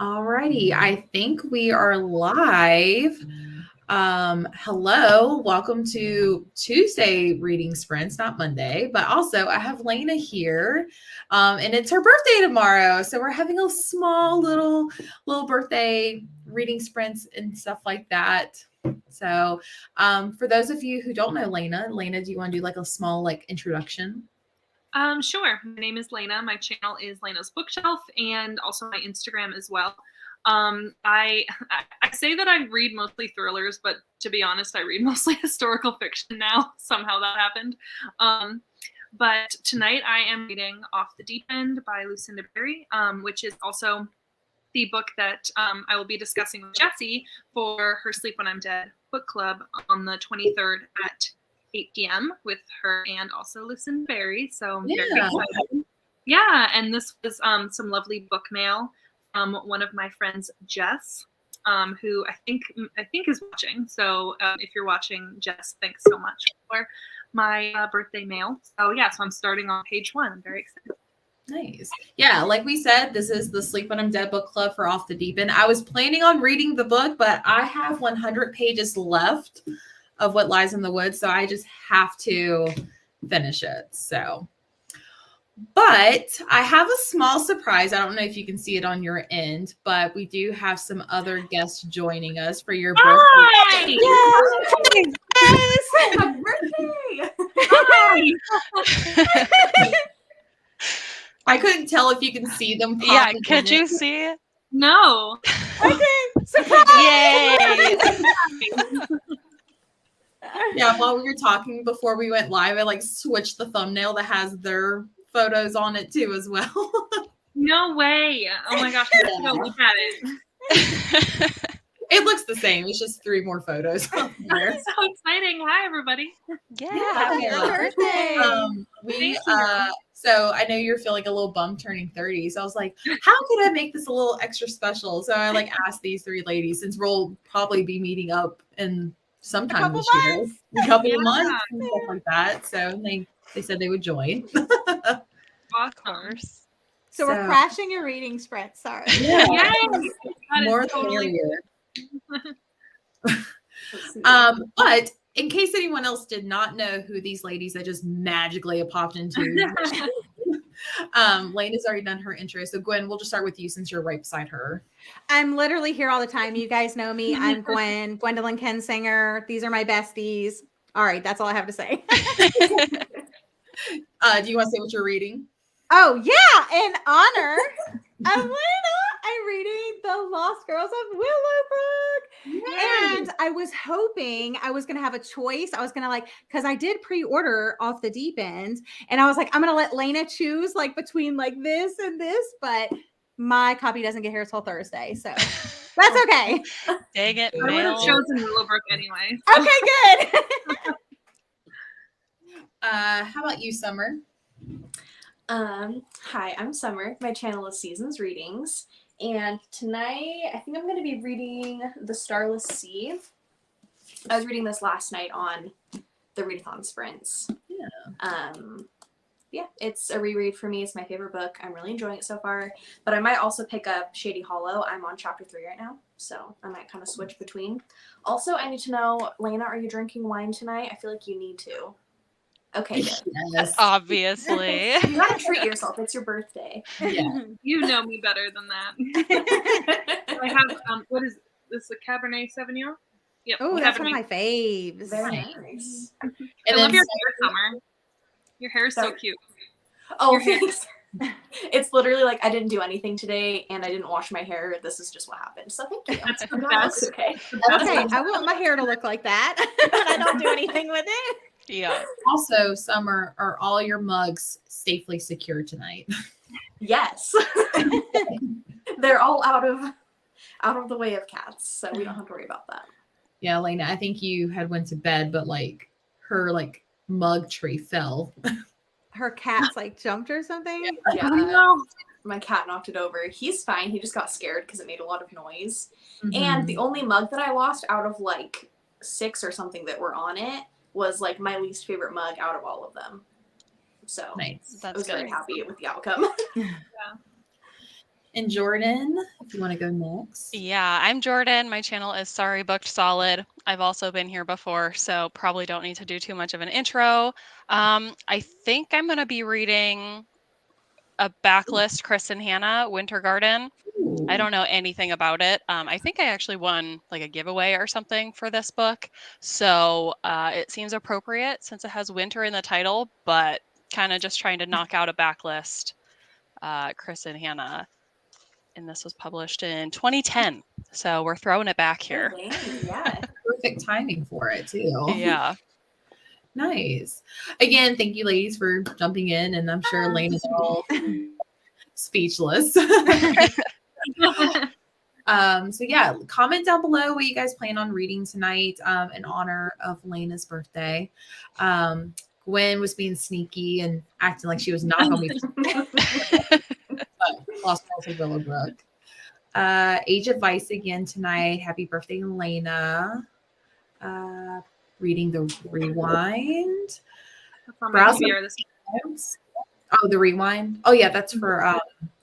Alrighty, I think we are live. Hello, welcome to Tuesday reading sprints, not Monday, but also I have Layna here, and it's her birthday tomorrow, so we're having a small little birthday reading sprints and stuff like that. So, for those of you who don't know Layna, do you want to do like a small introduction? Sure. My name is Layna. My channel is Layna's Bookshelf and also my Instagram as well. I say that I read mostly thrillers, but to be honest, I read mostly historical fiction now. Somehow that happened. But tonight I am reading Off the Deep End by Lucinda Berry, which is also the book that I will be discussing with Jessie for her Sleep When I'm Dead book club on the 23rd at 8 p.m. with her and also Lucinda Berry. So I'm very excited. Yeah, and this was some lovely book mail from one of my friends, Jess, who I think is watching. So if you're watching, Jess, thanks so much for my birthday mail. So so I'm starting on page 1. I'm very excited. Nice. Yeah, like we said, this is the Sleep When I'm Dead book club for Off the Deep End. I was planning on reading the book, but I have 100 pages left of What Lies in the Woods, so I just have to finish it. So, but I have a small surprise. I don't know if you can see it on your end, but we do have some other guests joining us for your birthday. Hi! Yes! Happy birthday! Hi! I couldn't tell if you can see them. Yeah, could you see it? No. Okay, surprise! Yay! Yeah, while we were talking before we went live, I switched the thumbnail that has their photos on it too as well. No way. Oh my gosh, I have to go look at it. It looks the same. It's just 3 more photos on there. That's so exciting. Hi, everybody. Yeah, Happy birthday! So I know you're feeling a little bummed turning 30. So I was like, how could I make this a little extra special? So I asked these 3 ladies, since we'll probably be meeting up in sometime this year, a couple of months and stuff like that. So they said they would join. Of course. So we're crashing your reading sprint. Sorry. Yeah. Yes. More Totally. But in case anyone else did not know who these ladies that just magically popped into, Layna's already done her intro. So Gwen, we'll just start with you since you're right beside her. I'm literally here all the time. You guys know me. I'm Gwen, Gwendolyn Kensinger. These are my besties. All right, that's all I have to say. Do you want to say what you're reading? Oh, yeah. In honor of Layna, I'm reading The Lost Girls of Willowbrook. Yay. And I was hoping I was going to have a choice. I was going to because I did pre-order Off the Deep End. And I was like, I'm going to let Layna choose between this and this. But my copy doesn't get here till Thursday. So that's okay. Dang it. I would have chosen Willowbrook anyway. So. Okay, good. How about you, Summer? Hi, I'm Summer. My channel is Seasons Readings, and tonight I think I'm going to be reading The Starless Sea. I was reading this last night on the readathon sprints. Yeah, it's a reread for me. It's my favorite book. I'm really enjoying it so far, but I might also pick up Shady Hollow. I'm on chapter 3 right now, so I might kind of switch between. Also, I need to know, Layna, are you drinking wine tonight? I feel like you need to. Okay, good. Yes. Obviously. You gotta treat yourself. It's your birthday. Yeah. You know me better than that. I have, what is this, a Cabernet Sauvignon? Yep. Oh, that's one of my faves. Very nice. I love your hair, Summer. Your hair is so cute. Oh, thanks. It's literally I didn't do anything today and I didn't wash my hair. This is just what happened. So thank you. That's the best. Okay. Okay, I want my hair to look like that, but I don't do anything with it. Yeah. Also, Summer, are all your mugs safely secure tonight? Yes. They're all out of the way of cats, so we don't have to worry about that. Yeah, Layna, I think you had went to bed, but her mug tree fell. Her cat's jumped or something. Yeah. Oh, no. My cat knocked it over. He's fine. He just got scared because it made a lot of noise. Mm-hmm. And the only mug that I lost out of 6 or something that were on it was my least favorite mug out of all of them. So nice. I was very happy with the outcome. And Jordan, if you want to go next. Yeah, I'm Jordan. My channel is Sorry Booked Solid. I've also been here before, so probably don't need to do too much of an intro. I think I'm going to be reading a backlist Chris and Hannah Winter Garden. I don't know anything about it. I think I actually won like a giveaway or something for this book. So it seems appropriate since it has winter in the title, but kind of just trying to knock out a backlist Chris and Hannah. And this was published in 2010. So we're throwing it back here. Yeah. Perfect timing for it too. Yeah. Nice. Again, thank you ladies for jumping in, and I'm sure Layna's all speechless. So yeah, comment down below what you guys plan on reading tonight in honor of Layna's birthday. Gwen was being sneaky and acting like she was not going to be Lost Girls of Willowbrook. Age of Vice again tonight. Happy birthday, Layna. Reading the Rewind. Browsing. Oh, the Rewind. Oh yeah, that's for I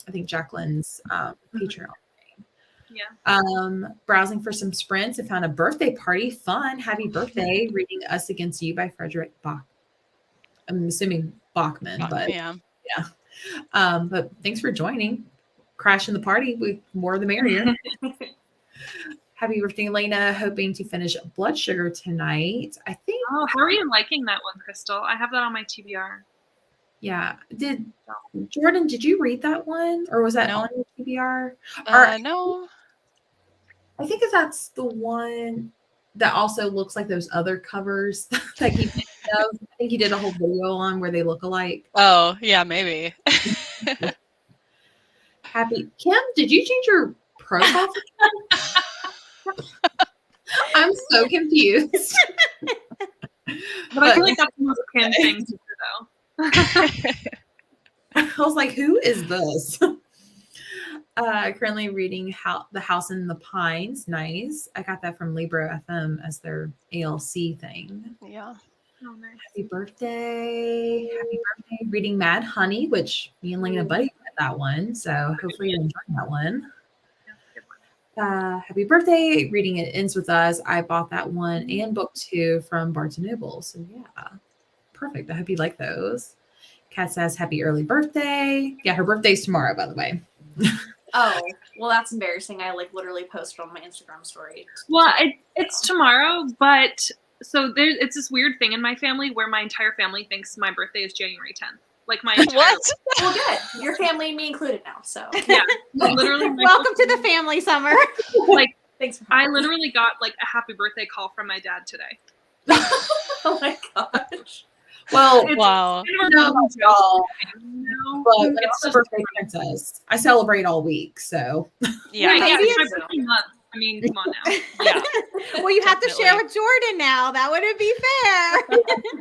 think Jacqueline's Patreon. Yeah. Browsing for some sprints. I found a birthday party. Fun. Happy birthday. Reading Us Against You by Frederick Bach. I'm assuming Bachman, but yeah. But thanks for joining. Crashing the party. We more the merrier. Happy birthday, Layna. Hoping to finish Blood Sugar tonight. I think. Oh, how are you liking that one, Crystal? I have that on my TBR. Yeah. Did Jordan, did you read that one? Or was that No. on your TBR? No. I think if that's the one that also looks like those other covers that he did. I think he did a whole video on where they look alike. Oh, yeah, maybe. Happy Kim, did you change your profile? I'm so confused. But I feel like that's the most Kim thing to do, though. I was like, who is this? Currently reading The House in the Pines. Nice. I got that from Libro FM as their ALC thing. Yeah. Oh, nice. Happy birthday. Happy birthday. Reading Mad Honey, which me and Layna Buddy read that one. So hopefully you're enjoying that one. Happy birthday. Reading It Ends With Us. I bought that one and book 2 from Barnes & Noble. So yeah, perfect. I hope you like those. Kat says happy early birthday. Yeah, her birthday's tomorrow, by the way. Oh, well, that's embarrassing. I like literally posted on my Instagram story. Well, it's tomorrow, but so it's this weird thing in my family where my entire family thinks my birthday is January 10th. Like my entire What? Well, good. Your family and me included now. So Yeah, literally. Welcome to the family, Summer. Like, thanks. I literally got like a happy birthday call from my dad today. Oh my gosh. Well, It's Wow. kind of a no, y'all, no. but it's the birthday princess. I celebrate all week, so Yeah. Yeah, Maybe it's my it's- birthday month. I mean, come on now. Yeah. Well, you have to share Definitely. with Jordan now. That wouldn't be fair.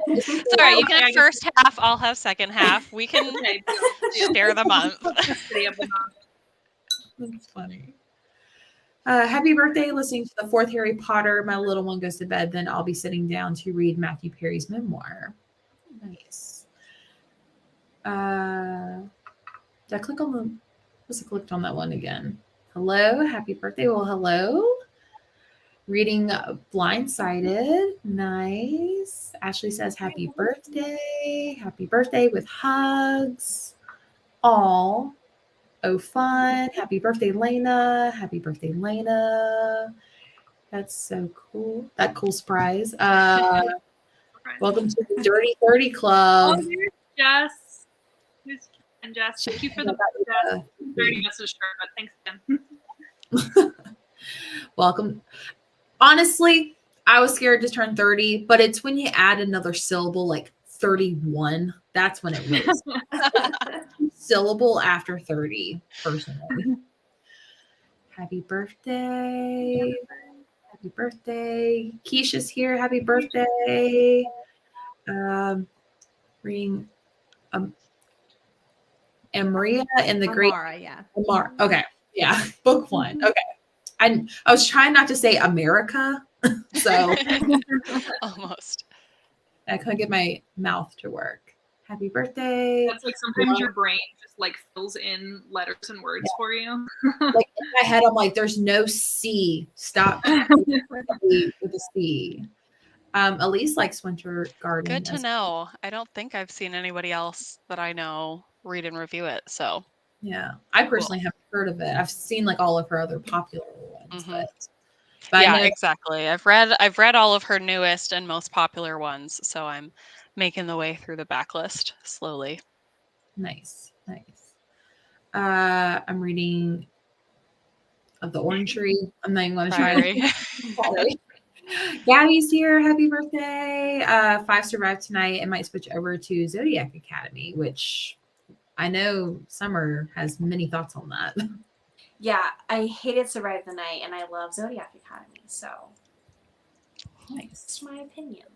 It's all right. You can Okay, I have first half. I'll have second half. We can Okay, deal. share the month. City of the month. that's funny. Happy birthday, listening to the 4th Harry Potter. My little one goes to bed, then I'll be sitting down to read Matthew Perry's memoir. Nice. Did I click on the, was I clicked on that one again? Hello, happy birthday. Well, hello. Reading Blindsided. Nice. Ashley says happy birthday. Happy birthday with hugs. All. Oh, fun. Happy birthday, Layna. Happy birthday, Layna. That's so cool. That cool surprise. Welcome to the Dirty 30 Club. Oh, here's Jess. And Jess, thank you for the dirty message shirt, but thanks again. Welcome. Honestly, I was scared to turn 30, but it's when you add another syllable like 31. That's when it really syllable after 30, personally. Happy birthday. Happy birthday. Keisha's here. Happy birthday. Reading Maria and the Great Amara, yeah. Amar. Okay. Yeah. Book 1. Okay. I was trying not to say America. So Almost. I couldn't get my mouth to work. Happy birthday. That's like sometimes your brain just like fills in letters and words for you. Like in my head, I'm like, there's no C. Stop with the C. Elise likes Winter Garden. Good to know. I don't think I've seen anybody else that I know read and review it. So Yeah, I personally haven't heard of it. I've seen like all of her other popular ones, but yeah, I know exactly. I've read all of her newest and most popular ones, so I'm making the way through the backlist slowly. nice. I'm reading of the Orange Tree. I'm not even going to try. Sorry. Gabby's here. Happy birthday. 5 survived tonight and might switch over to Zodiac Academy, which I know Summer has many thoughts on that. Yeah, I hated Survive the Night, and I love Zodiac Academy, so Nice. it's my opinion.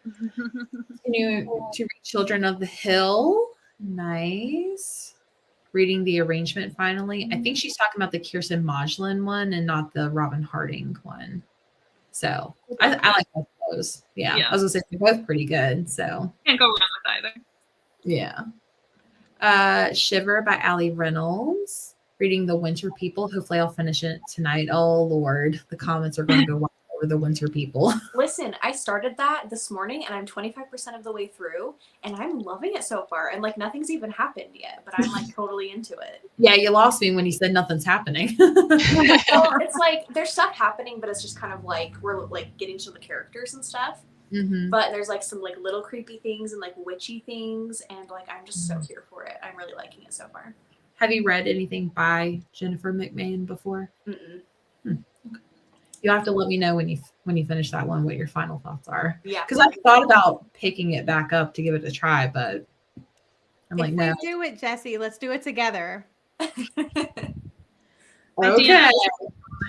Continue to read Children of the Hill. Nice. Reading the arrangement finally. I think she's talking about the Kirsten Modglin one and not the Robin Harding one. So I like both of those. Yeah. I was gonna say they're both pretty good. So Can't go wrong with either. Yeah. Shiver by Allie Reynolds. Reading The Winter People. Hopefully I'll finish it tonight. Oh Lord, the comments are going to go wild over The Winter People. Listen, I started that this morning, and I'm 25% of the way through, and I'm loving it so far. And like nothing's even happened yet, but I'm like totally into it. Yeah, you lost me when you said nothing's happening. Well, it's like there's stuff happening, but it's just kind of like we're like getting to the characters and stuff. Mm-hmm. But there's like some like little creepy things and like witchy things, and like I'm just so here for it. I'm really liking it so far. Have you read anything by Jennifer McMahon before? Mm-mm. Okay. You'll have to let me know when you finish that one what your final thoughts are. Yeah, because I thought about picking it back up to give it a try, but I'm like, no. Do it, Jesse. Let's do it together. Okay.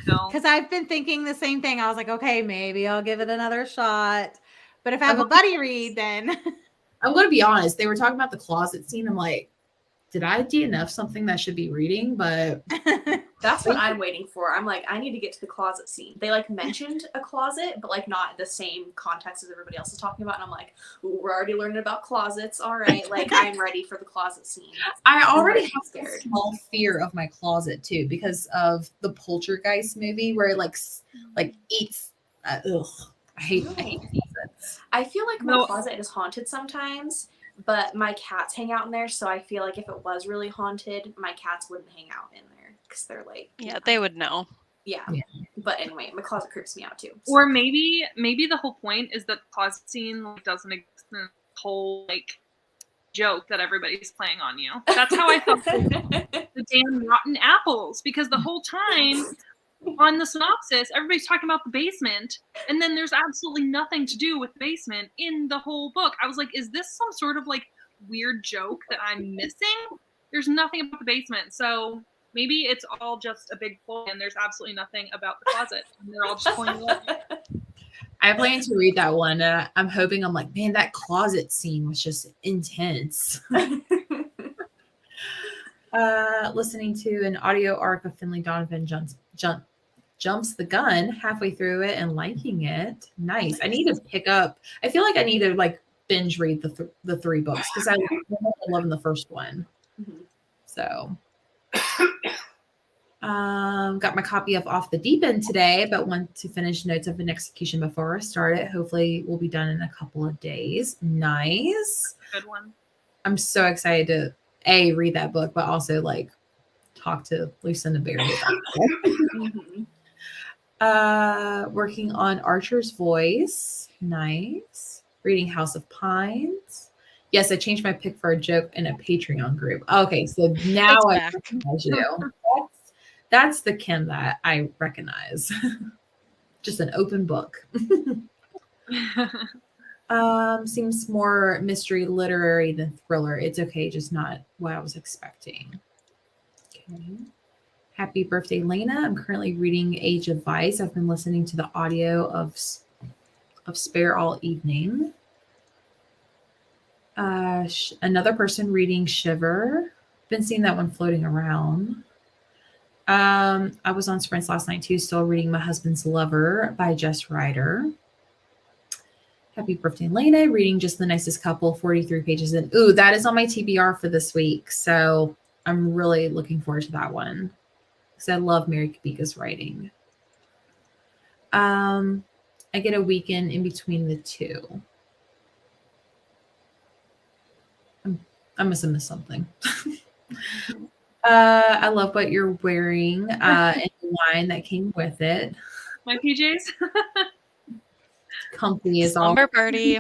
Because I've been thinking the same thing. I was like, okay, maybe I'll give it another shot. But if I have a buddy read, then I'm going to be honest. They were talking about the closet scene. I'm like, did I DNF something that should be reading? But that's what I'm waiting for. I'm like, I need to get to the closet scene. They like mentioned a closet, but like not the same context as everybody else is talking about. And I'm like, ooh, we're already learning about closets. All right, like I'm ready for the closet scene. I already have a small fear of my closet too because of the Poltergeist movie where it like eats. Ugh, I hate closets. I feel like my closet is haunted sometimes. But my cats hang out in there, so I feel like if it was really haunted, my cats wouldn't hang out in there because they're like, they would know. Yeah. But anyway, my closet creeps me out too. So. Or maybe the whole point is that the closet scene like doesn't exist in the whole like joke that everybody's playing on you. That's how I felt with the damn rotten apples because the whole time. On the synopsis, everybody's talking about the basement, and then there's absolutely nothing to do with the basement in the whole book. I was like, is this some sort of like weird joke that I'm missing? There's nothing about the basement. So maybe it's all just a big ploy and there's absolutely nothing about the closet. And they're all just pulling away. I plan to read that one. I'm hoping I'm like, man, that closet scene was just intense. Listening to an audio arc of Finley Donovan jumps the gun halfway through it and liking it. Nice. I need to pick up. I feel like I need to like binge read the 3 books because I love the first one. Mm-hmm. So, got my copy of Off the Deep End today, but want to finish Notes of an Execution before I start it. Hopefully, we'll be done in a couple of days. Nice. Good one. I'm so excited to read that book, but also like talk to Lucinda Berry about it. Working on Archer's Voice. Nice. Reading House of Pines. Yes, I changed my pick for a joke in a Patreon group. Okay, so now I recognize you. That's the Kim that I recognize. Just an open book. Seems more mystery literary than thriller. It's okay, just not what I was expecting. Okay. Happy birthday, Layna. I'm currently reading Age of Vice. I've been listening to the audio of Spare all evening. Another person reading Shiver. Been seeing that one floating around. I was on Sprints last night too, still reading My Husband's Lover by Jess Ryder. Happy birthday, Layna. Reading Just the Nicest Couple, 43 pages in. Ooh, that is on my TBR for this week. So I'm really looking forward to that one because I love Mary Kabika's writing. I get a weekend in between the two. I must have missed something. I love what you're wearing and the wine that came with it. My PJs. Comfy is all. Slumber party.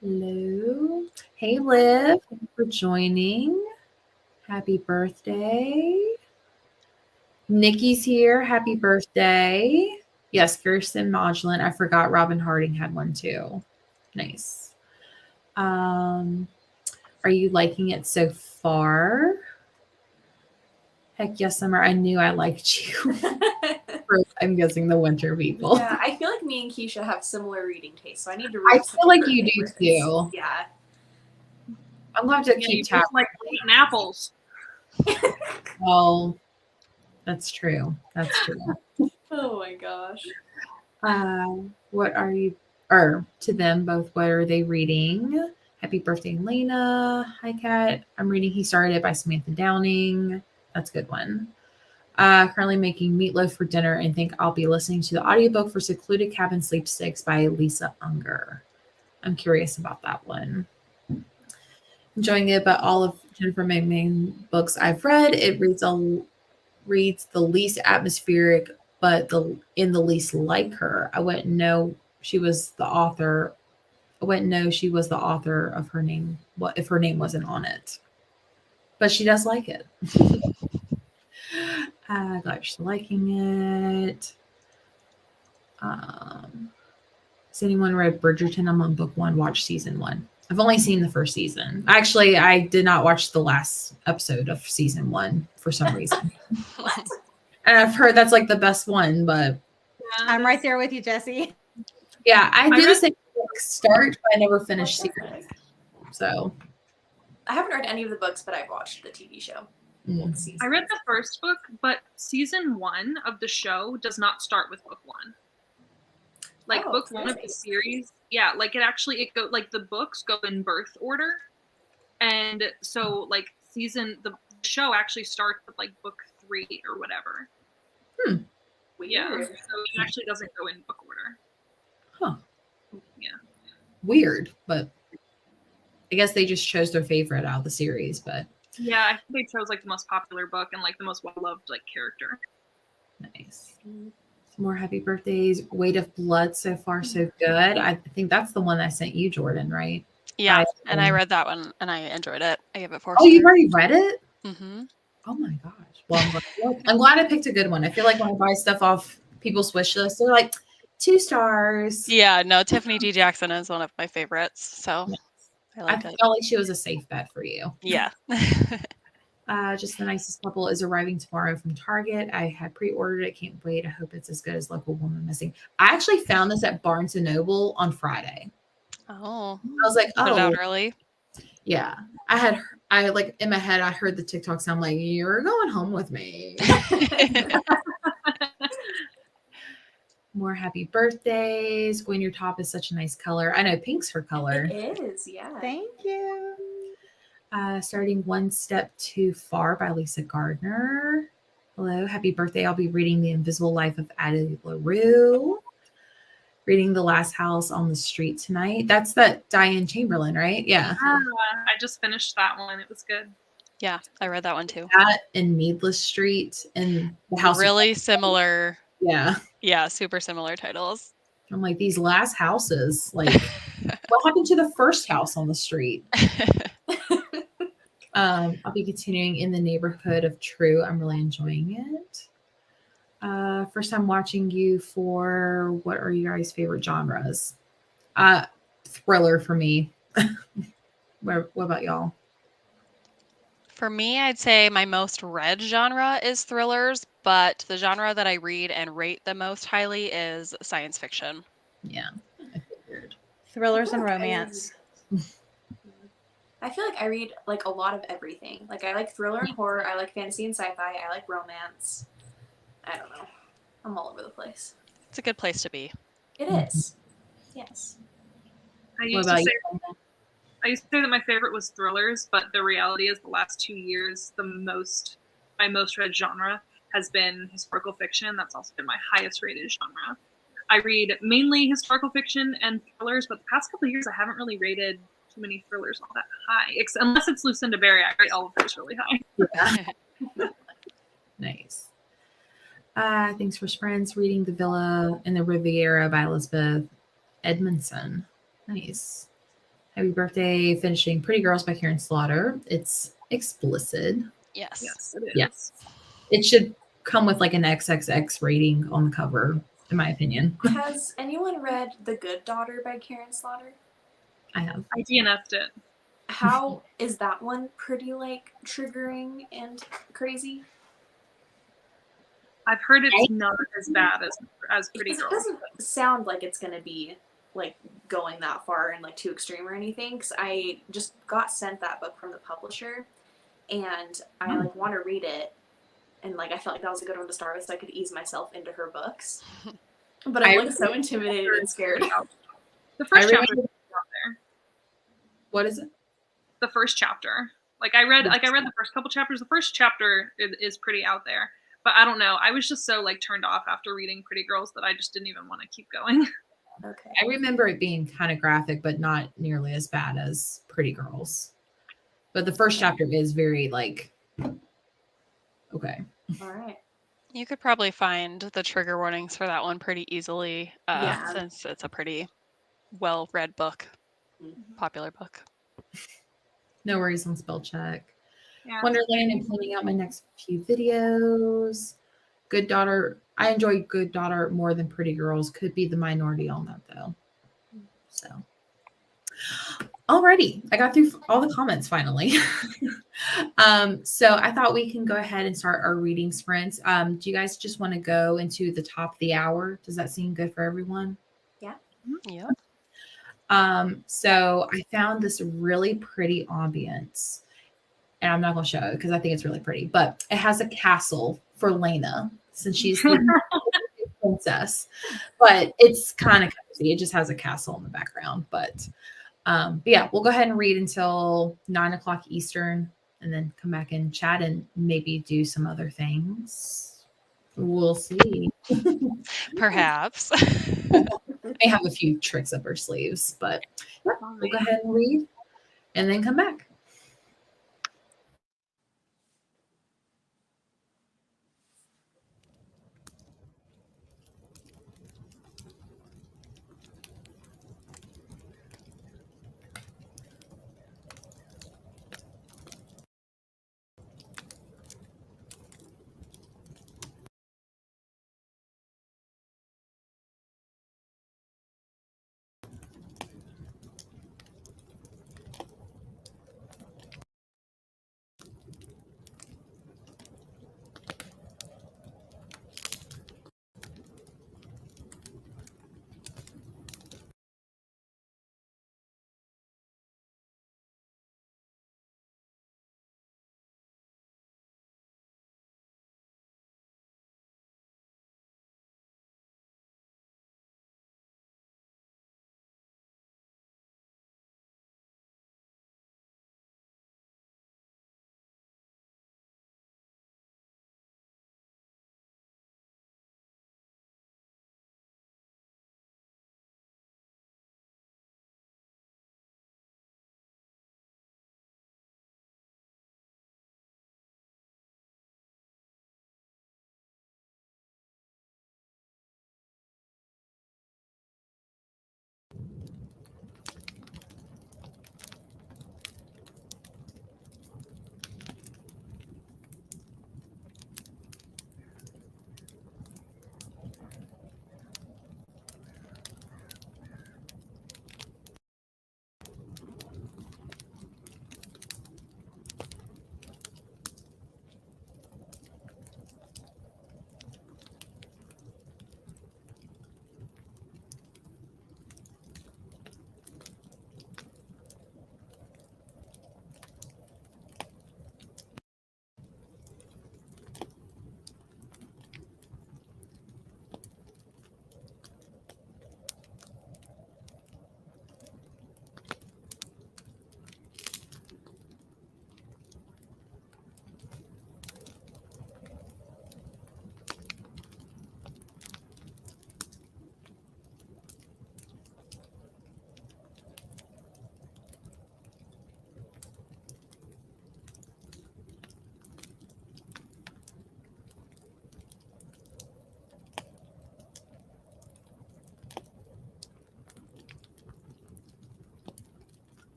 Hello. Hey, Liv. Thank you for joining. Happy birthday. Nikki's here. Happy birthday. Yes, Kirsten Modulin. I forgot Robin Harding had one too. Nice. Are you liking it so far? Heck yes, Summer. I knew I liked you. I'm guessing the winter people. Yeah, I feel like me and Keisha have similar reading tastes, so I need to I read. feel like you do too. Yeah. I'm going to Yeah, keep you tabs. taste like rotten apples. Well, that's true. That's true. Oh my gosh. What are you, or to them both, what are they reading? Happy birthday, Layna. Hi, Kat. I'm reading He Started It by Samantha Downing. That's a good one. Currently making meatloaf for dinner and think I'll be listening to the audiobook for Secluded Cabin Sleep 6 by Lisa Unger. I'm curious about that one. Enjoying it, but all of Jennifer McMahon books I've read, it reads the least atmospheric, but in the least like her. I wouldn't know she was the author. I wouldn't know she was the author of her name. What if her name wasn't on it? But she does like it. Glad you're liking it. Has anyone read Bridgerton? I'm on book 1. Watch season 1. I've only seen the first season. Actually, I did not watch the last episode of season 1 for some reason. What? And I've heard that's like the best one, but Yeah, I'm right there with you, Jesse. yeah, I do the read- same start, but I never finished season. So I haven't read any of the books, but I've watched the TV show. I read the first book, but season 1 of the show does not start with book 1. Like Oh, book 1 of the nice. series, yeah, like it go like the books go in birth order, and so like the show actually starts with like book 3 or whatever. Weird. Yeah, so it actually doesn't go in book order. Huh. Yeah. Weird, but I guess they just chose their favorite out of the series, but Yeah, I think they chose like the most popular book and like the most well-loved like character. nice. Some more happy birthdays. Weight of Blood so far so good. I think that's the one I sent you, Jordan, right? Yeah, and I read that one and I enjoyed it. I gave it 4 Oh, stars. you've already read it? Mm-hmm. Oh my gosh. Well, I'm glad I picked a good one. I feel like when I buy stuff off people's wish lists, they're like 2 stars. Yeah, no, Tiffany D. Jackson is one of my favorites, so I I like it. felt like she was a safe bet for you. Yeah. Just the Nicest Couple is arriving tomorrow from Target. I had pre-ordered it. Can't wait. I hope it's as good as Local Woman Missing. I actually found this at Barnes & Noble on Friday. Oh, I was like, put it out oh, early. yeah. I like in my head, I heard the TikTok sound like, you're going home with me. More happy birthdays. Gwen, your top is such a nice color. I know pink's her color. It is, yeah. Thank you. Starting One Step Too Far by Lisa Gardner. Hello, happy birthday. I'll be reading The Invisible Life of Addie LaRue. Reading The Last House on the Street tonight. That's that Diane Chamberlain, right? Yeah. I just finished that one. It was good. Yeah, I read that one too. That and Needless Street and The House. Really similar. Yeah. Yeah, super similar titles. I'm like, these last houses, like, what happened to the first house on the street? I'll be continuing In the Neighborhood of True. I'm really enjoying it. First time watching you for what are you guys' favorite genres? Thriller for me. What about y'all? For me, I'd say my most read genre is thrillers, but the genre that I read and rate the most highly is science fiction. Yeah, I figured. Thrillers and I feel like romance. I feel like I read like a lot of everything. Like I like thriller and horror. I like fantasy and sci-fi. I like romance. I don't know. I'm all over the place. It's a good place to be. It Mhm. is. Yes. I What used to about say you? I used to say that my favorite was thrillers, but the reality is the last 2 years, my most read genre has been historical fiction. That's also been my highest rated genre. I read mainly historical fiction and thrillers, but the past couple of years I haven't really rated too many thrillers all that high, unless it's Lucinda Berry. I rate all of those really high. Nice. Thanks for Sprints. Reading The Villa in the Riviera by Elizabeth Edmondson. Nice. Happy birthday. Finishing Pretty Girls by Karen Slaughter. It's explicit. Yes. Yes, it is. Yes. It should come with like an XXX rating on the cover, in my opinion. Has anyone read The Good Daughter by Karen Slaughter? I have. I DNF'd it. How is that one pretty like triggering and crazy? I've heard it's not as bad as Pretty Because it Girls. doesn't sound like it's gonna be like going that far and like too extreme or anything. Because I just got sent that book from the publisher, and I like want to read it, and like I felt like that was a good one to start with, so I could ease myself into her books. But I'm like so intimidated and scared. The first I chapter remember- is out there. What is it? The first chapter. I read the first couple chapters. The first chapter is pretty out there. But I don't know. I was just so like turned off after reading Pretty Girls that I just didn't even want to keep going. Okay. I remember it being kind of graphic, but not nearly as bad as Pretty Girls. But the first chapter is very like, okay. All right. You could probably find the trigger warnings for that one pretty easily, Yeah. since it's a pretty well-read book, popular book. No worries on spell check. Yeah. Wonderland and planning out my next few videos. Good Daughter. I enjoy Good Daughter more than Pretty Girls. Could be the minority on that though. So, alrighty, I got through all the comments finally. So I thought we can go ahead and start our reading sprints. Do you guys just want to go into the top of the hour? Does that seem good for everyone? Yeah. So I found this really pretty ambience, and I'm not going to show it because I think it's really pretty, but it has a castle for Layna since she's the princess, but it's kind of cozy. It just has a castle in the background, but yeah, we'll go ahead and read until 9 o'clock Eastern and then come back and chat and maybe do some other things. We'll see. Perhaps. May have a few tricks up our sleeves, but yeah, we'll go ahead and read and then come back.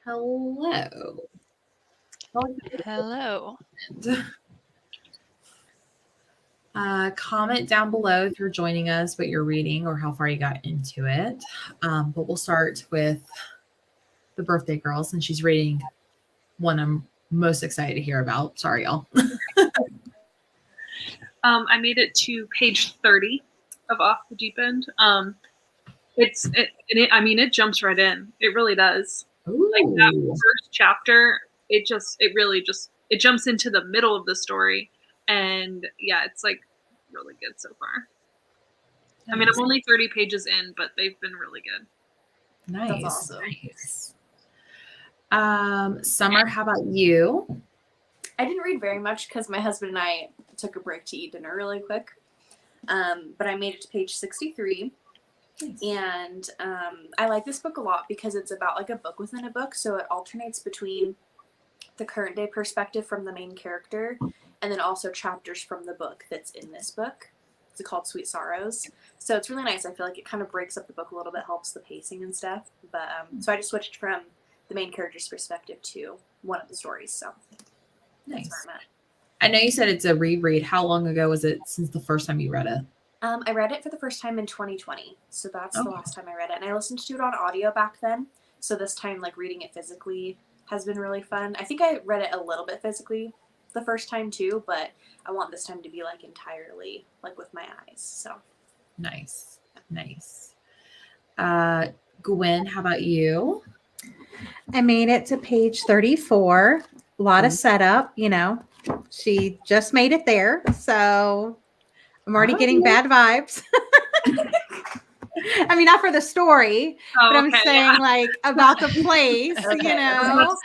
hello. Hello. Comment down below if you're joining us, what you're reading, or how far you got into it. But we'll start with the birthday girl, since she's reading one I'm most excited to hear about. Sorry, y'all. I made it to page 30 of Off the Deep End. It jumps right in. It really does. Ooh. Like that first chapter, it jumps into the middle of the story, and yeah, it's like really good so far. I mean, I'm only 30 pages in, but they've been really good. Nice. That's awesome. Nice. Summer, how about you? I didn't read very much because my husband and I took a break to eat dinner really quick. But I made it to page 63. Nice. And I like this book a lot because it's about like a book within a book. So it alternates between the current day perspective from the main character and then also chapters from the book that's in this book. It's called Sweet Sorrows. So it's really nice. I feel like it kind of breaks up the book a little bit, helps the pacing and stuff. But so I just switched from the main character's perspective to one of the stories. So nice. That's where I'm at. I know you said it's a reread. How long ago was it since the first time you read it? I read it for the first time in 2020. So that's the last time I read it. And I listened to it on audio back then. So this time, like, reading it physically has been really fun. I think I read it a little bit physically the first time too, but I want this time to be like entirely like with my eyes. So nice. Gwen, how about you? I made it to page 34. A lot of setup, you know. She just made it there, so I'm already getting bad vibes. I mean, not for the story, but I'm saying like about the place, you know.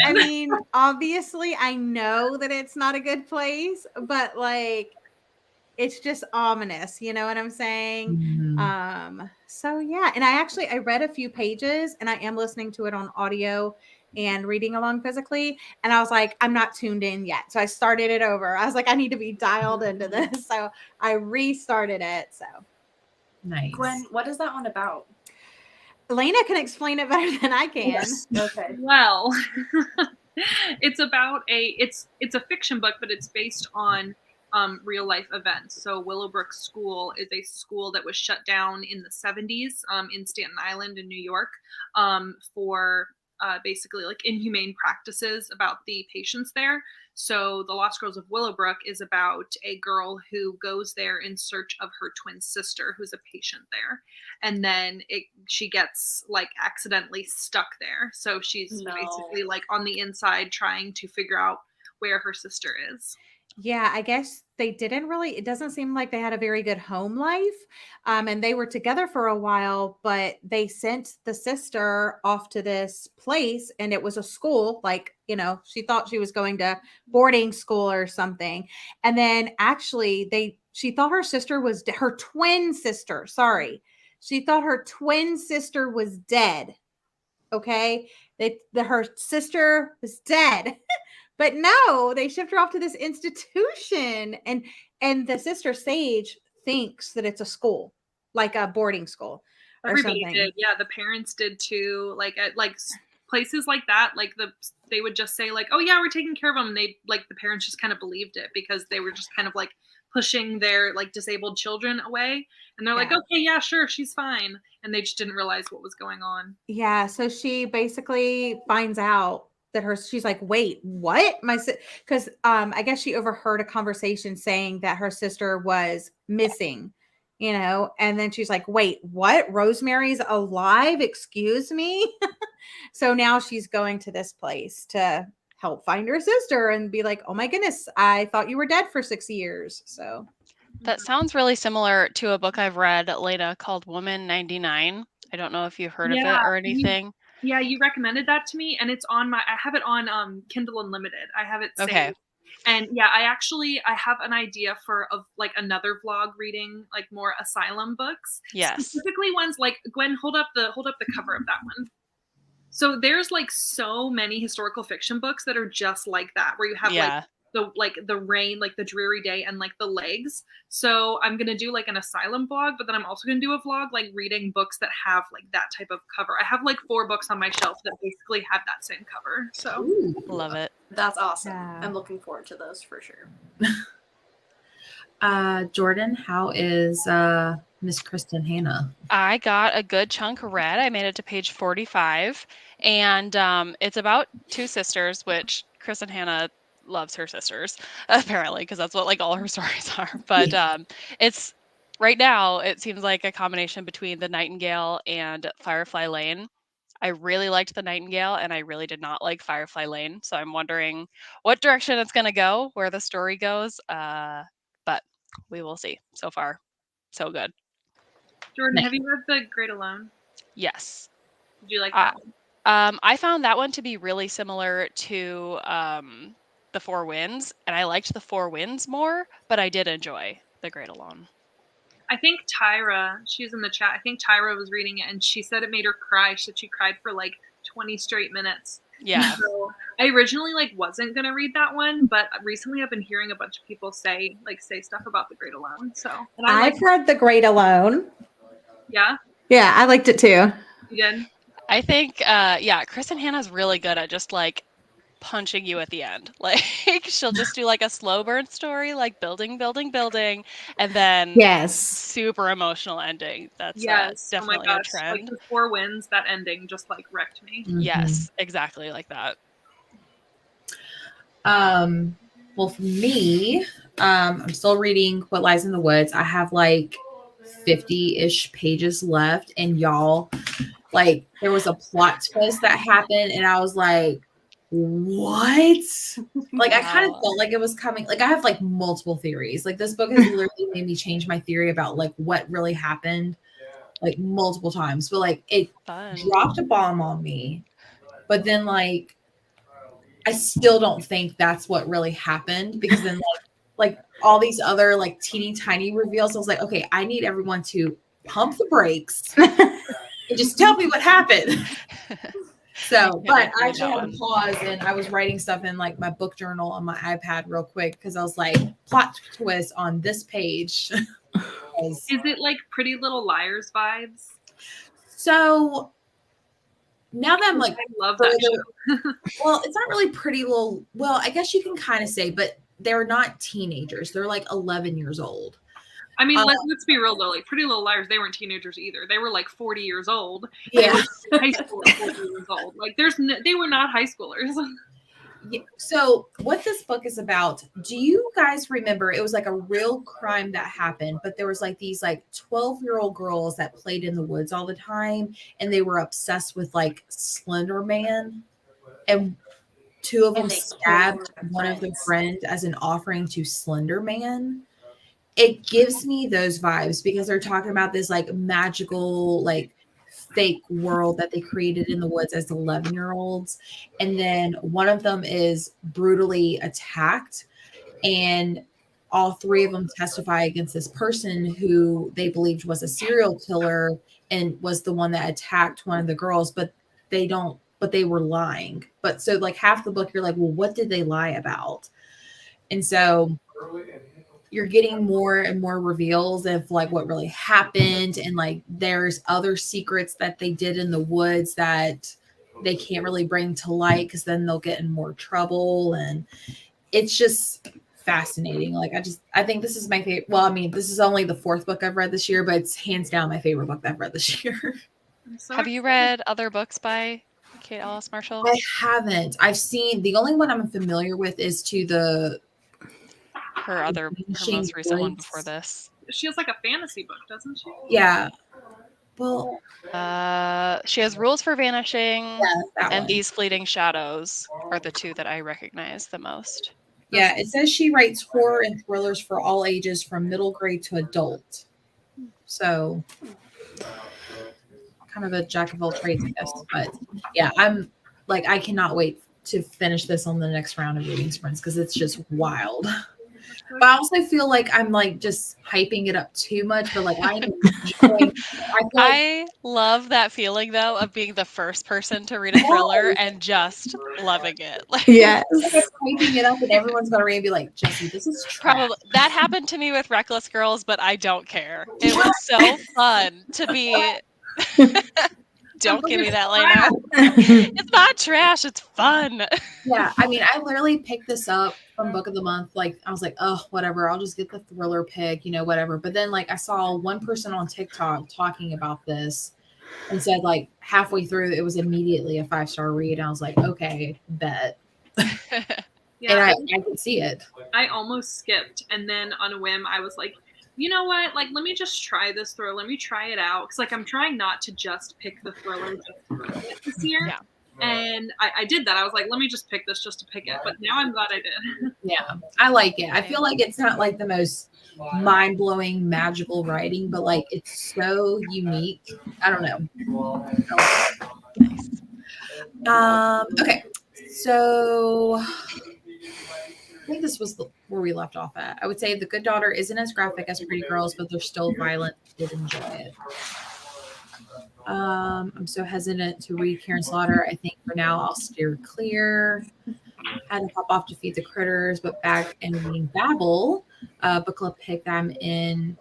I mean, obviously I know that it's not a good place, but like it's just ominous, you know what I'm saying? Mm-hmm. So yeah, and I read a few pages and I am listening to it on audio and reading along physically, and I was like, I'm not tuned in yet. So I started it over. I was like, I need to be dialed into this. So I restarted it. So nice. Gwen, what is that one about? Layna can explain it better than I can. Yes. Okay. Well, it's about it's a fiction book, but it's based on real life events. So Willowbrook School is a school that was shut down in the 70s in Staten Island in New York for basically like inhumane practices about the patients there. So The Lost Girls of Willowbrook is about a girl who goes there in search of her twin sister who's a patient there. And then she gets like accidentally stuck there. So she's basically like on the inside trying to figure out where her sister is. Yeah, I guess they didn't really, it doesn't seem like they had a very good home life. And they were together for a while, but they sent the sister off to this place and it was a school, like, you know, she thought she was going to boarding school or something. And then actually she thought her sister was her twin sister. Sorry. She thought her twin sister was dead. Okay. Her sister was dead. But no, they shipped her off to this institution, and the sister Sage thinks that it's a school, like a boarding school. Everybody did, yeah. The parents did too. Like at places like that, like they would just say like, "Oh yeah, we're taking care of them." And they the parents just kind of believed it because they were just kind of like pushing their like disabled children away, and they're like, "Okay, yeah, sure, she's fine," and they just didn't realize what was going on. Yeah, so she basically finds out that she's like, wait, what? Because I guess she overheard a conversation saying that her sister was missing, you know, and then she's like, wait, what? Rosemary's alive? Excuse me. So now she's going to this place to help find her sister and be like, oh my goodness, I thought you were dead for 6 years. So that sounds really similar to a book I've read, Layna, called Woman 99. I don't know if you've heard of it or anything. You recommended that to me, and it's on I have it on Kindle Unlimited. I have it saved. Okay. And yeah, I have an idea of like another vlog reading like more asylum books. Yes. Specifically ones like Gwen, hold up the cover of that one. So there's like so many historical fiction books that are just like that, where you have like the rain, like the dreary day, and like the legs. So I'm gonna do like an asylum vlog, but then I'm also gonna do a vlog like reading books that have like that type of cover. I have like 4 books on my shelf that basically have that same cover. So Love it. That's awesome. Yeah. I'm looking forward to those for sure. Jordan, how is Miss Kristen Hannah? I got a good chunk read. I made it to page 45, and it's about 2 sisters, which Chris and Hannah loves her sisters, apparently, because that's what like all her stories are. But it's right now it seems like a combination between the Nightingale and Firefly Lane. I really liked the Nightingale, and I really did not like Firefly Lane. So I'm wondering what direction it's going to go, where the story goes. But we will see. So far, so good. Jordan, Nice. have you read The Great Alone? Yes. Did you like that one? I found that one to be really similar to The Four Winds, and I liked The Four Winds more, but I did enjoy The Great Alone. I think Tyra, she's in the chat. I think Tyra was reading it, and she said it made her cry. She said she cried for like 20 straight minutes. Yeah. So I originally like wasn't gonna read that one, but recently I've been hearing a bunch of people say stuff about The Great Alone. So and I've read The Great Alone. Yeah, Yeah, I liked it too. you did. I think, Chris and Hannah's really good at just like punching you at the end. Like she'll just do like a slow burn story, like building, and then Yes. super emotional ending. That's Yes. definitely oh my a gosh. trend. Like The Four Winds, that ending just like wrecked me. Yes, exactly like that. Well, for me, I'm still reading What Lies in the Woods. I have like 50-ish pages left, and y'all, like, there was a plot twist that happened, and I was like, what? Like, I kind of Wow. felt like it was coming. Like, I have like multiple theories. Like, this book has literally made me change my theory about like what really happened, like multiple times. But like, it Fun. dropped a bomb on me, but then like, I still don't think that's what really happened, because then like all these other like teeny tiny reveals, I was like, okay, I need everyone to pump the brakes and just tell me what happened. So, but I actually had to pause, and I was writing stuff in like my book journal on my iPad real quick, because I was like, plot twist on this page. Is it like Pretty Little Liars vibes? So now that I'm like, I love that show. well, it's not really Pretty Little. Well, I guess you can kind of say, but they're not teenagers. They're like 11 years old. I mean, let's be real though. Like Pretty Little Liars, they weren't teenagers either. They were like 40 years old. Yeah, high school at 40 years old. Like they were not high schoolers. Yeah. So what this book is about, do you guys remember, it was like a real crime that happened, but there was like these like 12-year-old girls that played in the woods all the time, and they were obsessed with like Slender Man, and 2 of them And they stabbed killed one their of their friends. friends as an offering to Slender Man. It gives me those vibes, because they're talking about this like magical, like fake world that they created in the woods as 11-year-olds. And then one of them is brutally attacked, and all 3 of them testify against this person who they believed was a serial killer and was the one that attacked one of the girls, but they were lying. But so like half the book, you're like, well, what did they lie about? And so you're getting more and more reveals of like what really happened, and like there's other secrets that they did in the woods that they can't really bring to light, because then they'll get in more trouble. And it's just fascinating. Like I think this is my favorite. Well, I mean, this is only the 4th book I've read this year, but it's hands down my favorite book that I've read this year. Have you read other books by Kate Ellis Marshall? I haven't. I've seen, the only one I'm familiar with is her most recent one before this. She has like a fantasy book, doesn't she? Yeah. Well, she has Rules for Vanishing, that and one. These Fleeting Shadows are the 2 that I recognize the most. Yeah, it says she writes horror and thrillers for all ages, from middle grade to adult. So kind of a jack of all trades, I guess. But yeah, I'm like, I cannot wait to finish this on the next round of reading sprints, because it's just wild. But I also feel like I'm like just hyping it up too much, but like I'm enjoying. I feel like I love that feeling though of being the first person to read a thriller and just loving it. Like, Yes. I'm hyping it up, and everyone's gonna read and be like, "Jesse, this is trash." probably that happened to me with Reckless Girls, but I don't care. It was so fun to be. Don't give me that, Layna. It's not trash. It's fun. Yeah, I mean, I literally picked this up from Book of the Month. Like, I was like, oh, whatever. I'll just get the thriller pick, whatever. But then, like, I saw one person on TikTok talking about this and said, like, halfway through, it was immediately a 5-star read. And I was like, okay, bet. Yeah, And I could see it. I almost skipped, and then on a whim, I was like, you know what? Like, let me just try this thriller. Let me try it out, because like I'm trying not to just pick the thriller just to read it this year. Yeah. And I did that. I was like, let me just pick this just to pick it. But now I'm glad I did. Yeah, I like it. I feel like it's not like the most mind-blowing, magical writing, but like it's so unique. I don't know. Nice. Okay, so I think this was where we left off at. I would say The Good Daughter isn't as graphic as Pretty Girls, but they're still violent. Did enjoy it. I'm so hesitant to read Karen Slaughter. I think for now I'll steer clear. Had to hop off to feed the critters, but back in reading Babel, book club pick that I'm in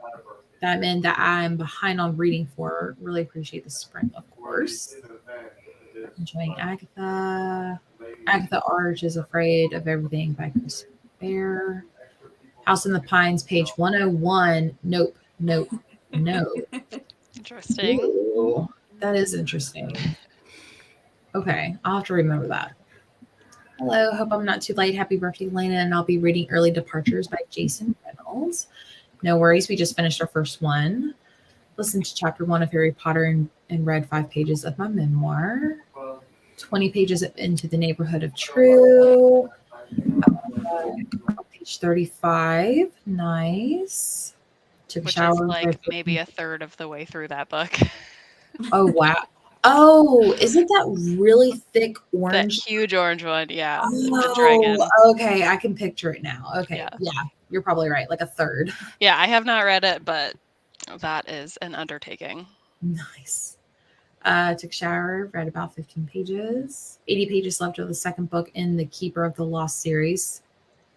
that I'm behind on reading for. Really appreciate the spring, of course. Enjoying Agatha. Agatha Arch is Afraid of Everything by Chris Bear. House in the Pines, page 101. Nope. Interesting. Ooh, that is interesting. Okay, I'll have to remember that. Hello, hope I'm not too late. Happy birthday, Layna, and I'll be reading Early Departures by Jason Reynolds. No worries, we just finished our first one. Listened to chapter 1 of Harry Potter and read 5 pages of my memoir. 20 pages into the Neighborhood of True. Page 35. Nice. Took a Which shower. is like maybe a third of the way through that book. Oh, wow. Oh, isn't that really thick That orange? huge orange one, yeah. The dragon. Oh, okay. I can picture it now. Okay. Yeah. Yeah, you're probably right. Like a third. Yeah, I have not read it, but that is an undertaking. Nice. Took a shower, read about 15 pages. 80 pages left of the second book in the Keeper of the Lost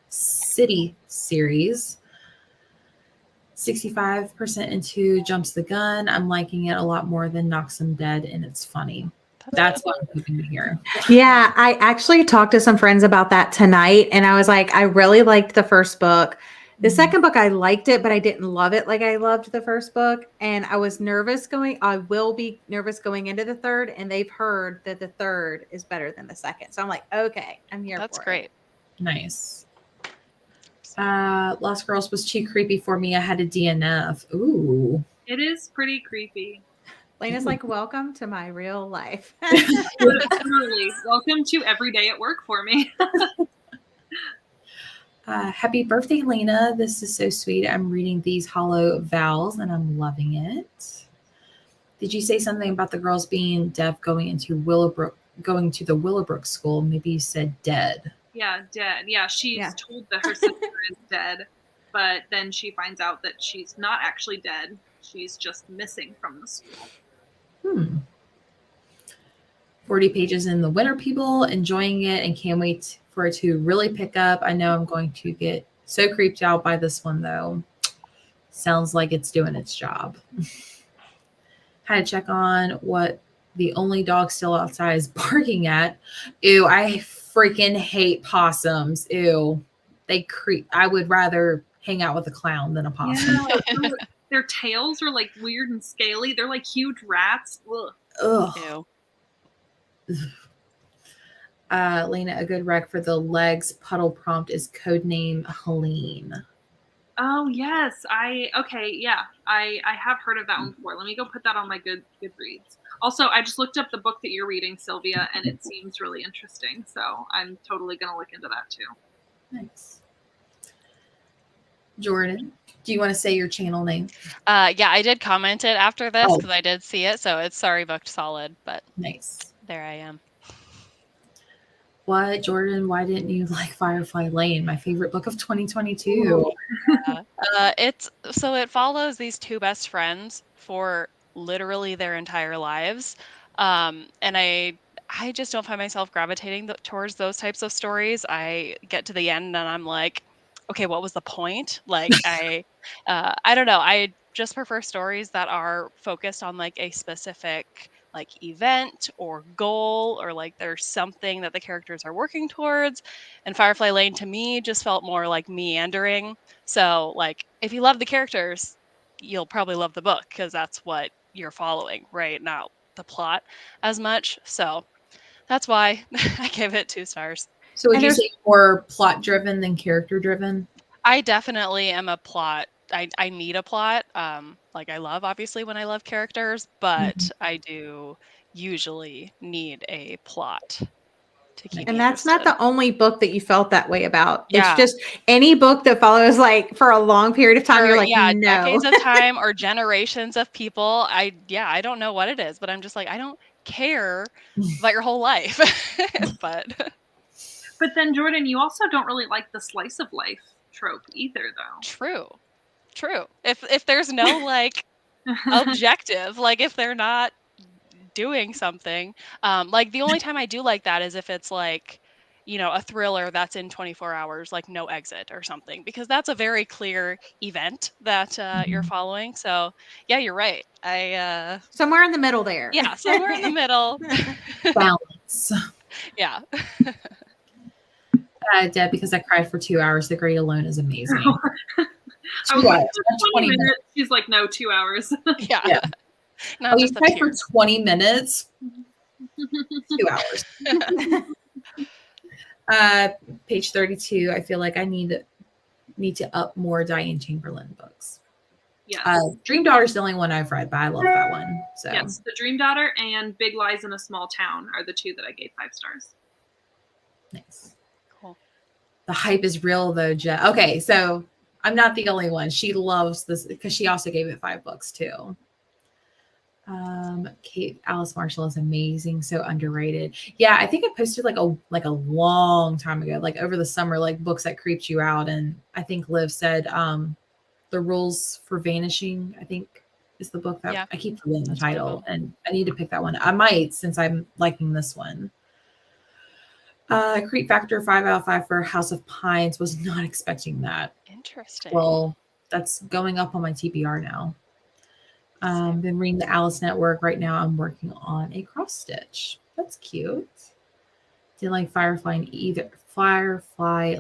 City series. 65% into Jumps the Gun. I'm liking it a lot more than Knocks 'Em Dead, and it's funny. That's what I'm hoping to hear. Yeah, I actually talked to some friends about that tonight, and I was like, I really liked the first book. The second book, I liked it, but I didn't love it like I loved the first book. And I was nervous I will be nervous going into the third, and they've heard that the third is better than the second. So I'm like, okay, I'm here That's for great. it. Nice. Lost Girls was too creepy for me. I had a DNF. Ooh. It is pretty creepy. Layna's like, welcome to my real life. Literally, welcome to every day at work for me. Happy birthday, Layna. This is so sweet. I'm reading these hollow vows and I'm loving it. Did you say something about the girls being deaf going to the Willowbrook school? Maybe you said dead. Yeah, dead. Yeah, she's told that her sister is dead, but then she finds out that she's not actually dead. She's just missing from the school. 40 pages in The Winter People, enjoying it and can't wait for it to really pick up. I know I'm going to get so creeped out by this one though. Sounds like it's doing its job. Had to check on what the only dog still outside is barking at. Ew, I freaking hate possums. Ew, they creep. I would rather hang out with a clown than a possum. Yeah, their tails are like weird and scaly. They're like huge rats. Ugh. Ugh. Ew. Layna, a good rec for the legs puddle prompt is codename Helene. Oh yes, I have heard of that one before. Let me go put that on my Goodreads. Also, I just looked up the book that you're reading, Sylvia, and it seems really interesting. So I'm totally gonna look into that too. Nice. Jordan, do you want to say your channel name? Yeah, I did comment it after this Oh. because I did see it. So it's Sorry Booked Solid, but Nice. there I am. What, Jordan? Why didn't you like Firefly Lane, my favorite book of 2022? It follows these two best friends for literally their entire lives. And I just don't find myself gravitating towards those types of stories. I get to the end and I'm like, okay, what was the point? Like I don't know. I just prefer stories that are focused on like a specific like event or goal, or like there's something that the characters are working towards. And Firefly Lane to me just felt more like meandering. So, like, if you love the characters, you'll probably love the book because that's what you're following, right? Not the plot as much. So that's why I gave it 2 stars. So would And you there's- say more plot driven than character driven? I definitely am a plot. I need a plot. Like I love obviously when I love characters, but I do usually need a plot to keep me And that's not interested. the only book that you felt that way about. It's Yeah. just any book that follows like for a long period of time, For you're like, no. decades of time or generations of people. I don't know what it is, but I'm just like, I don't care about your whole life. But But then, Jordan, you also don't really like the slice of life trope either, though. true. If there's no like objective, like if they're not doing something, like the only time I do like that is if it's like, a thriller that's in 24 hours, like no exit or something, because that's a very clear event that you're following. So yeah, you're right. Somewhere in the middle there. Yeah, somewhere in the middle. Balance. Yeah. Deb, because I cried for 2 hours. The Great Alone is amazing. I was 2 like, hours, not 20 20 minutes. She's like, no, 2 hours. Yeah. Yeah. Not Oh, you just the cried for tears. 20 minutes? 2 hours. Page 32. I feel like I need to up more Diane Chamberlain books. Yes. Dream Daughter's the only one I've read, but I love that one. So Yes, The Dream Daughter and Big Lies in a Small Town are the 2 that I gave 5 stars. nice. Cool. The hype is real though, Jen. Okay, so I'm not the only one. She loves this because she also gave it 5 books too. Kate Alice Marshall is amazing, so underrated. Yeah, I think I posted like a long time ago, like over the summer, like books that creeped you out, and I think Liv said The Rules for Vanishing, I think is the book that I keep forgetting the title, and I need to pick that one. I might, since I'm liking this one. Creep Factor 5 out of 5 for House of Pines. Was not expecting that. Interesting. Well, that's going up on my TBR now. Been reading the Alice Network right now. I'm working on a cross stitch. That's cute. Didn't like Firefly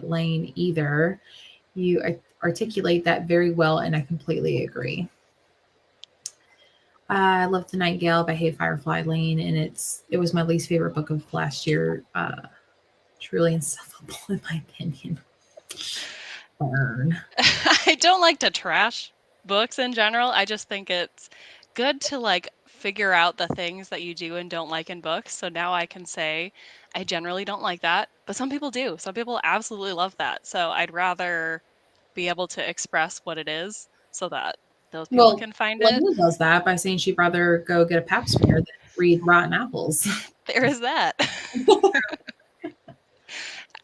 Lane either. You articulate that very well, and I completely agree. I love The Nightingale, but I hate Firefly Lane, and it was my least favorite book of last year. Truly insufferable in my opinion. Burn. I don't like to trash books in general. I just think it's good to like figure out the things that you do and don't like in books. So now I can say I generally don't like that, but some people do. Some people absolutely love that. So I'd rather be able to express what it is so that those people can find it. Layna does that by saying she'd rather go get a pap smear than read Rotten Apples. There is that.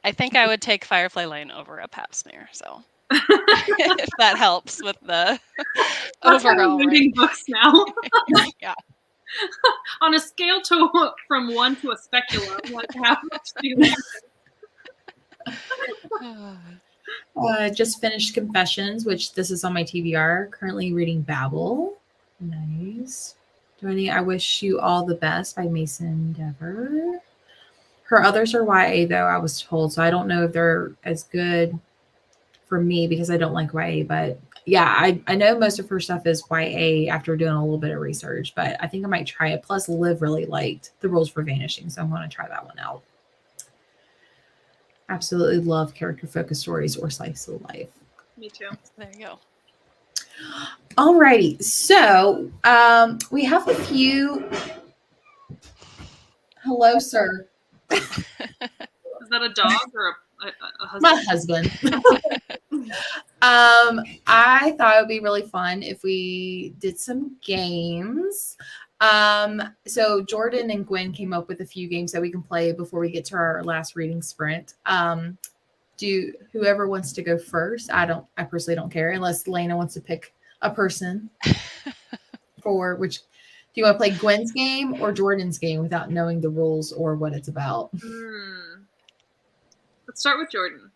I think I would take Firefly Lane over a pap smear. So if that helps with the overall reading books now. Yeah. On a scale from 1 to a speculum, like how much do you Just finished Confessions, which this is on my TBR. Currently reading Babel. Nice. I Wish You All the Best by Mason Dever. Her others are YA though, I was told. So I don't know if they're as good for me because I don't like YA. But yeah, I know most of her stuff is YA after doing a little bit of research. But I think I might try it. Plus, Liv really liked The Rules for Vanishing. So I'm going to try that one out. Absolutely love character-focused stories or slice of life. Me too. There you go. Alrighty, so we have a few. Hello, sir. Is that a dog or a husband? My husband. I thought it would be really fun if we did some games. So Jordan and Gwen came up with a few games that we can play before we get to our last reading sprint. Do whoever wants to go first. I personally don't care unless Layna wants to pick a person for which. Do you want to play Gwen's game or Jordan's game without knowing the rules or what it's about? Let's start with Jordan.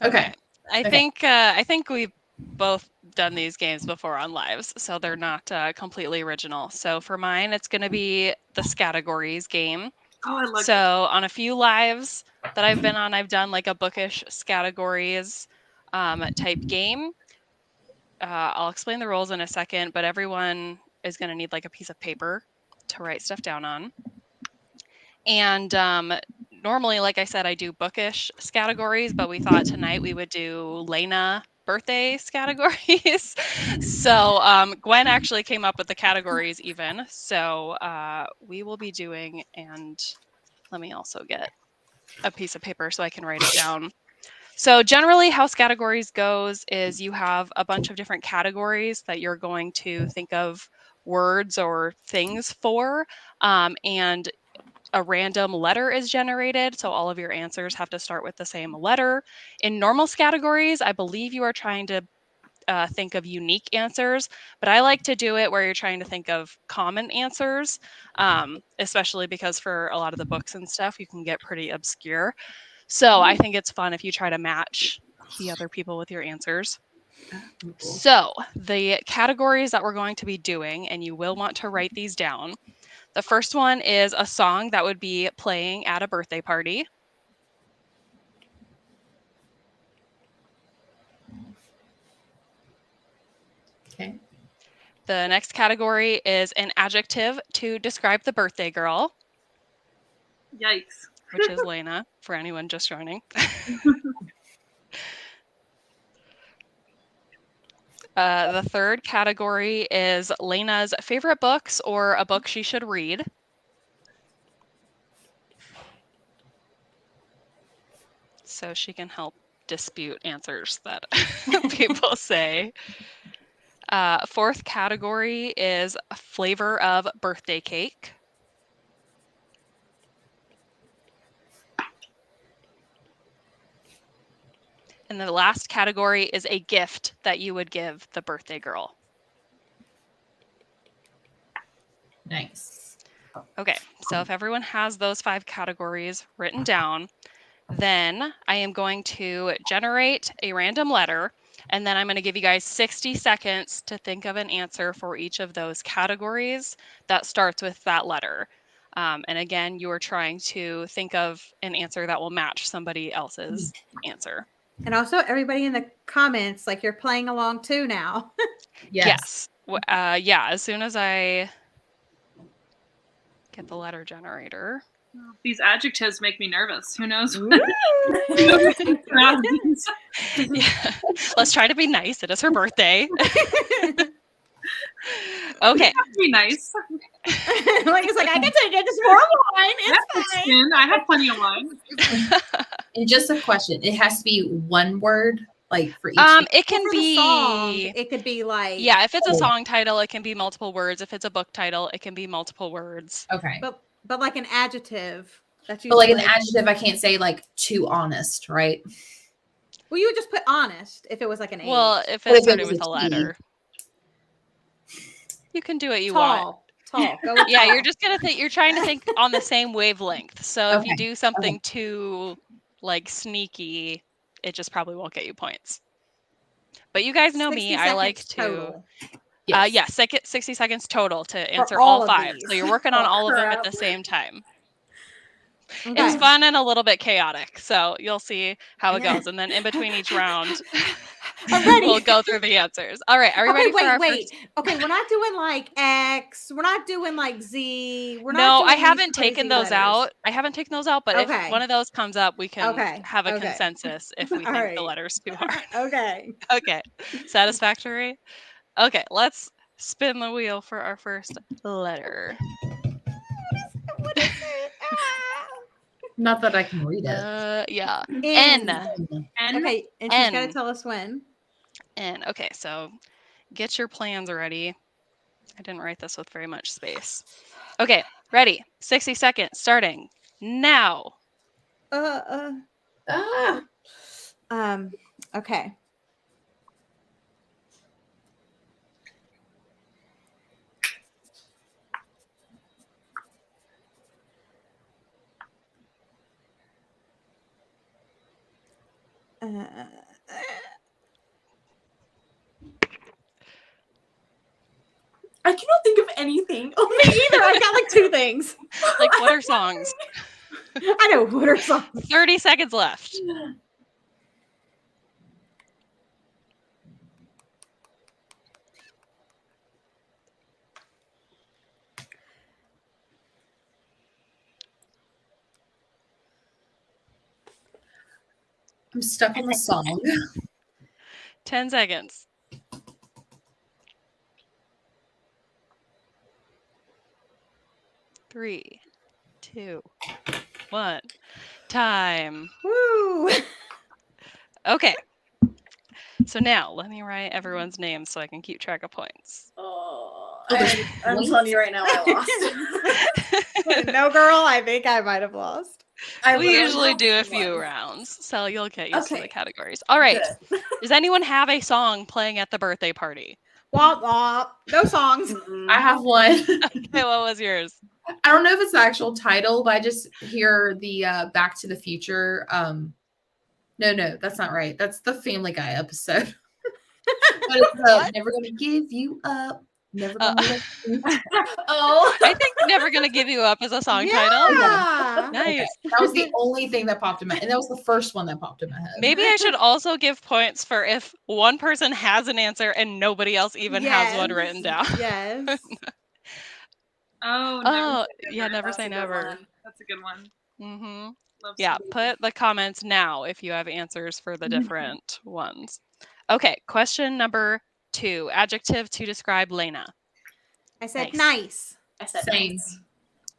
Okay. I think we've both done these games before on lives, so they're not completely original. So for mine, it's going to be the Categories game. Oh, I love So on a few lives that I've been on, I've done like a bookish Categories type game. I'll explain the rules in a second, but everyone is going to need like a piece of paper to write stuff down on. And normally, like I said, I do bookish categories, but we thought tonight we would do Layna birthday categories. So Gwen actually came up with the categories even. So we will be doing, and let me also get a piece of paper so I can write it down. So generally how categories goes is you have a bunch of different categories that you're going to think of words or things for, and a random letter is generated. So all of your answers have to start with the same letter. In normal categories, I believe you are trying to think of unique answers, but I like to do it where you're trying to think of common answers, especially because for a lot of the books and stuff, you can get pretty obscure. So I think it's fun if you try to match the other people with your answers. So the categories that we're going to be doing, and you will want to write these down. The first one is a song that would be playing at a birthday party. Okay. The next category is an adjective to describe the birthday girl. Yikes. Which is Layna, for anyone just joining. The third category is Layna's favorite books or a book she should read. So she can help dispute answers that people say. Fourth category is a flavor of birthday cake. And the last category is a gift that you would give the birthday girl. Nice. Okay, so if everyone has those 5 categories written down, then I am going to generate a random letter, and then I'm going to give you guys 60 seconds to think of an answer for each of those categories that starts with that letter. And again, you are trying to think of an answer that will match somebody else's answer. And also everybody in the comments, like you're playing along too now. Yes. Yeah, as soon as I get the letter generator. These adjectives make me nervous. Who knows? Yeah. Let's try to be nice. It is her birthday. Okay. Be nice. Like it's like I can take it. Just more wine. It's fine. I have plenty of wine. And just a question: it has to be one word, like for each. It can For the be. song, it could be like Yeah, if it's a song title, it can be multiple words. If it's a book title, it can be multiple words. Okay. But like an adjective. That's But like an adjective, I can't say like too honest, right? Well, you would just put honest if it was like an age. Well, if But it if it started was with a a letter, you can do what you tall. want. Go with Yeah, tall. you're just you're trying to think on the same wavelength. So if you Okay, do something too like sneaky, it just probably won't get you points. But you guys know me. 60 I like seconds to. total. Yeah, 60 seconds total to answer all all of 5. these. So you're working on Oh, all of them at crap. the same time. Okay. It's fun and a little bit chaotic. So you'll see how it goes. And then in between each round, I'm ready. we'll go through the answers. All right. Are we ready for our first? Okay, we're not doing like X. We're not doing like Z. We're No, not doing I these haven't crazy taken those letters. out. I haven't taken those out, but if Okay. one of those comes up, we can Okay, have a okay. consensus if we All think the right. letter's too hard. Okay. Okay. Satisfactory? Okay, let's spin the wheel for our first letter. What is it? Not that I can read it. Yeah. N. N. Okay, and she's got to N. tell us when. N. Okay, so get your plans ready. I didn't write this with very much space. Okay, ready. 60 seconds starting now. Okay. I cannot think of anything. Oh Me either. I got like 2 things. Like, what are songs? I know what are songs. 30 seconds left. I'm stuck on the song. 10 seconds. 3, 2, 1. Time. Woo! Okay. So now let me write everyone's names so I can keep track of points. I'm telling you right now, I lost. No, girl, I think I might have lost. We usually do a few rounds, so you'll get used to the Okay. categories. All right. Good. Does anyone have a song playing at the birthday party? Womp womp. No songs. I have one. Okay, what was yours? I don't know if it's the actual title, but I just hear the Back to the Future. No, that's not right. That's the Family Guy episode. But it's Never Gonna Give You Up. Never Gonna Let You Down. Oh, I think Never Gonna Give You Up is a song title. Yeah. Nice. Okay. That was the only thing that popped in my head. And that was the first one that popped in my head. Maybe I should also give points for if one person has an answer and nobody else even has one written down. Yes. Oh, Never say That's a good never. one. That's a good one. Mm-hmm. Love Yeah, some- put the comments now if you have answers for the different ones. Okay, question number 2. Adjective to describe Layna. I said Nice. nice. I said Same. nice.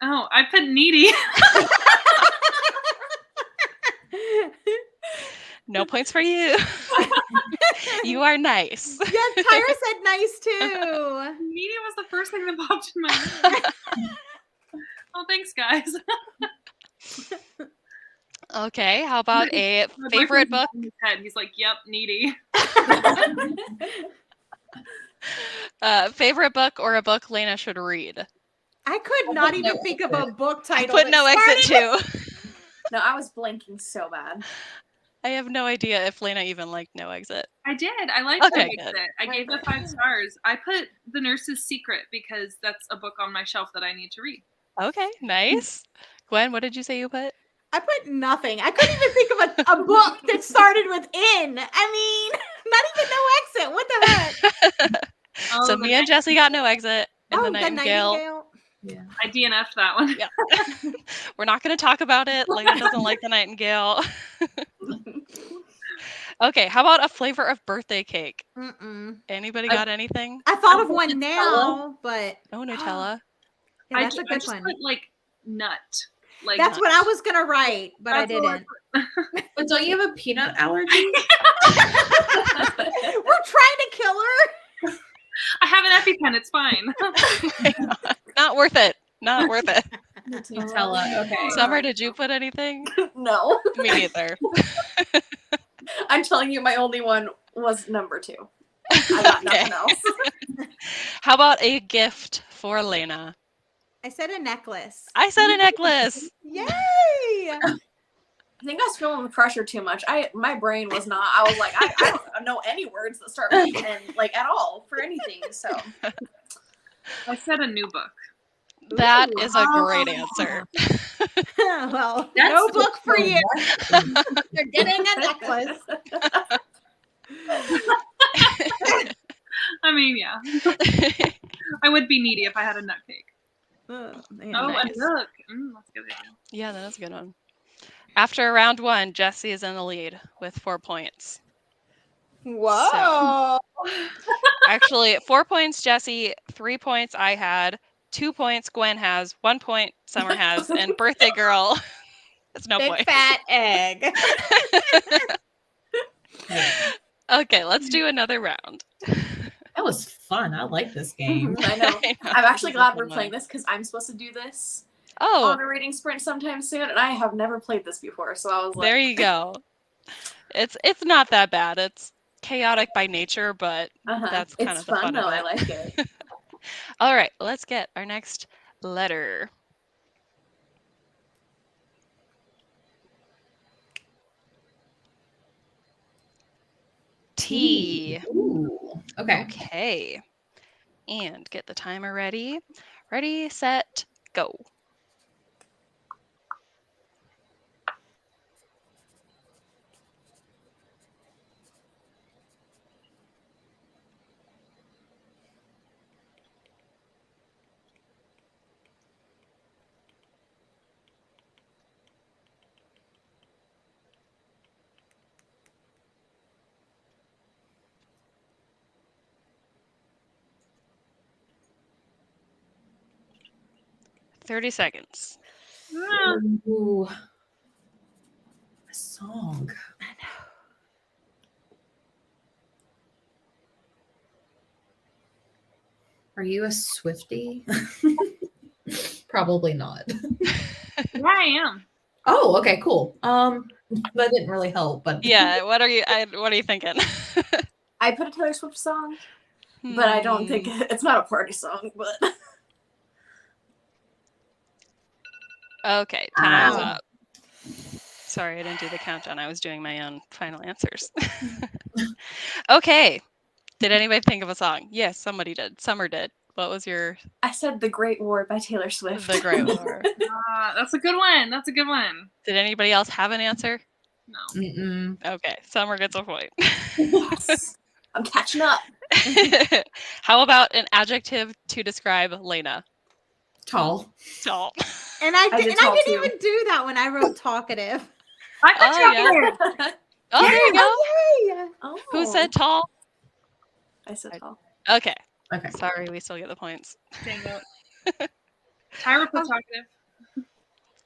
Oh, I put needy. No points for you. You are nice. Yeah, Tyra said nice too. Needy was the first thing that popped in my head. Oh, thanks, guys. Okay, how about a My favorite boyfriend's book? in his head. He's like, "Yep, needy." Favorite book or a book Layna should read? I could not even think of a book I title. put that No Exit started- too. No, I was blanking so bad. I have no idea if Layna even liked No Exit. I did. I liked Okay, it. good. I gave it 5 stars. I put The Nurse's Secret because that's a book on my shelf that I need to read. Okay, nice. Gwen, what did you say you put? I put nothing. I couldn't even think of a book that started with N. I mean, not even No Exit. What the heck? Oh, So the me and Jesse got No Exit and Oh, the Nightingale. Yeah. I DNF'd that one. Yeah. We're not going to talk about it. Layna doesn't like the Nightingale. Okay, how about a flavor of birthday cake? Mm-mm. Anybody got anything? I thought of put one Nutella. now, but Oh, Nutella. yeah, that's a I good just one. put like nut. Like That's what I was gonna write, but I That's all I didn't. But don't you have a peanut allergy? We're trying to kill her. I have an EpiPen. It's fine. Not worth it. Not worth it. Nutella. Okay. Summer, did you put anything? No. Me neither. I'm telling you, my only one was number 2. I got nothing Okay. else. How about a gift for Layna? I said a necklace. I said a necklace. Yay! I think I was feeling the pressure too much. My brain was not. I was like, I don't know any words that start with N, like at all for anything. So I said a new book. That Ooh. is a great answer. Well, That's no book for so you. wonderful. You're getting a necklace. I mean, yeah. I would be needy if I had a nut cake. Oh, man. Oh, Nice. a book. That's a good idea. Yeah, that is a good one. After round 1, Jesse is in the lead with 4 points. Whoa. Actually, 4 points, Jesse, 3 points I had, 2 points Gwen has, 1 point Summer has, and birthday girl has no Big point. fat egg. Okay, let's do another round. That was fun. I like this game. I know. I'm actually glad we're playing this because I'm supposed to do this Oh, on a reading sprint sometime soon, and I have never played this before. So I was like, there you go. It's not that bad. It's chaotic by nature, but that's kind it's of the fun fun though. of I it. like it. All right, let's get our next letter. T. Ooh. Okay. Okay. And get the timer ready. Ready, set, go. "30 seconds. Ooh. A song. I know. Are you a Swiftie? Probably not. Yeah, I am. Oh, okay, cool. That didn't really help, but Yeah, what are you thinking? I put a Taylor Swift song, but I don't think it's not a party song. But Okay, time's Wow. up. Sorry, I didn't do the countdown. I was doing my own final answers. Okay. Did anybody think of a song? Yes, somebody did. Summer did. What was your I said "The Great War" by Taylor Swift. The Great War? That's a good one. That's a good one. Did anybody else have an answer? No. Mm-mm. Okay, Summer gets a point. Yes, I'm catching up. How about an adjective to describe Layna? Tall. Tall. And I I did didn't tall, too. even do that when I wrote talkative. I put Oh, yeah. chocolate. Oh, there you go. Oh, yay. Oh. Who said tall? I said tall. Okay. Okay. Sorry, we still get the points. Dang it. Tyra put talkative.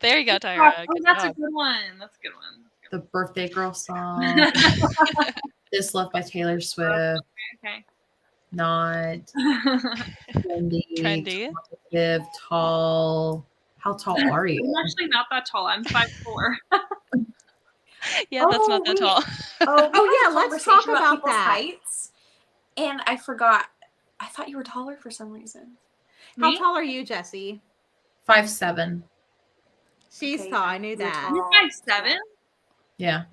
There you go, Tyra. Oh, Good that's a job. good one. That's a good one. The Birthday Girl song. This Love by Taylor Swift. Okay. Not trendy. Trendy. Talkative, tall. How tall are you? I'm actually not that tall. I'm 5'4". Yeah, that's not that wait. tall. Oh, yeah, let's talk about people's that. heights. And I forgot. I thought you were taller for some reason. How Me? tall are you, Jessie? 5'7". She's Okay, tall. I knew you're that. tall. You're 5'7"? Yeah.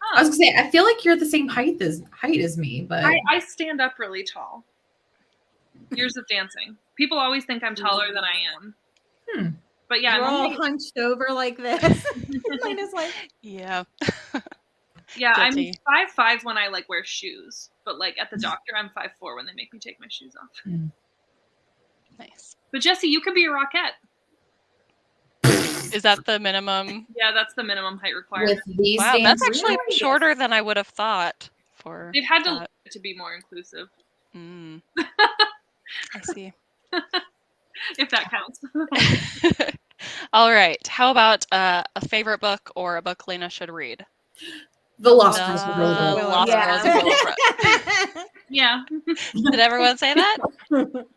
Oh. I was gonna say, I feel like you're the same height as me, but I stand up really tall. Years of dancing. People always think I'm taller than I am. But yeah, We're I'm all only, hunched over like this. Lena's like, Yeah. I'm Guilty. 5'5" when I like wear shoes. But like at the doctor, I'm 5'4" when they make me take my shoes off. Nice. But Jesse, you could be a Rockette. Is that the minimum? Yeah, that's the minimum height requirement. with these Wow, that's dance actually Really? shorter than I would have thought. For They've had to that. to be more inclusive, Mm. I see. if that counts. All right. How about a favorite book or a book Layna should read? The Lost The Girls of Willowbrook. Lost Yeah. Girls of Willowbrook. Yeah. Did everyone say that?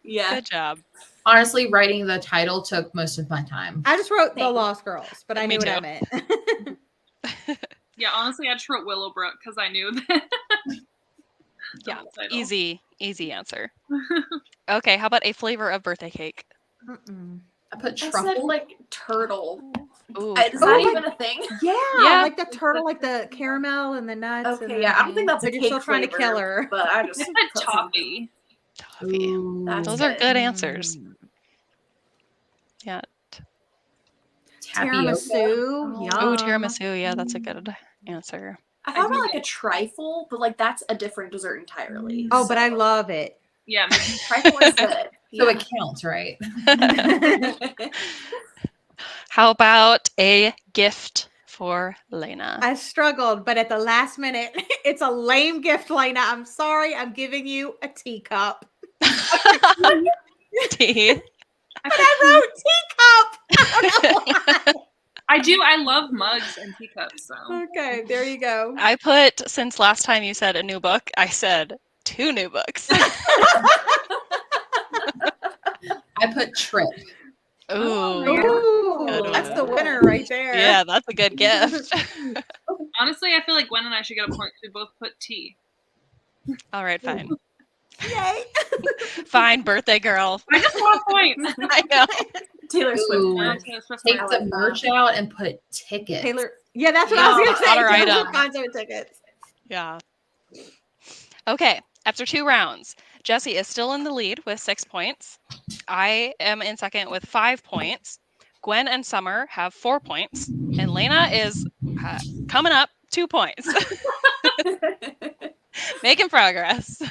Yeah. Good job. Honestly, writing the title took most of my time. I just wrote The Thank you. Lost Girls, but I Me knew what I too. meant. Yeah, honestly, I just wrote Willowbrook because I knew that. Yeah, Title. easy answer. Okay, how about a flavor of birthday cake? Mm-mm. I put I truffle. said like turtle. Ooh, Is that Oh, even a thing? Yeah, Yeah. like the turtle, like the caramel and the nuts. and Okay, yeah. I don't think that's a but cake you're still trying to flavor, kill her. But I just I said put some- toffee. toffee. Ooh. That's Those are good. good answers. Yeah. Tapioca. Tiramisu. Oh. Yum. Oh, tiramisu. Yeah, that's a good answer. I thought do about like a trifle, but like that's a different dessert entirely. Oh, but I so- love it. Yeah, maybe. trifle is good. So it counts, right? How about a gift for Layna? I struggled, but at the last minute, it's a lame gift, Lena. I'm sorry. I'm giving you a teacup. Tea. But I wrote teacup. I don't know why. I do. I love mugs and teacups. So Okay, there you go. I put, since last time you said a new book, I said 2 new books. I put Trip. Ooh. Ooh, Good that's one. the winner right there. Yeah, that's a good gift. Honestly, I feel like Gwen and I should get a point. We both put T. All right, fine. Yay. Fine, birthday girl. I just want points. I know. Taylor Swift. Ooh. winner. Take I the like merch that. out and put tickets. Taylor. Yeah, that's what I was Yeah, gonna say. honor Taylor item. Swift concert tickets. Yeah. Okay, after 2 rounds, Jesse is still in the lead with 6 points. I am in second with 5 points. Gwen and Summer have 4 points. And Layna is coming up 2 points. Making progress.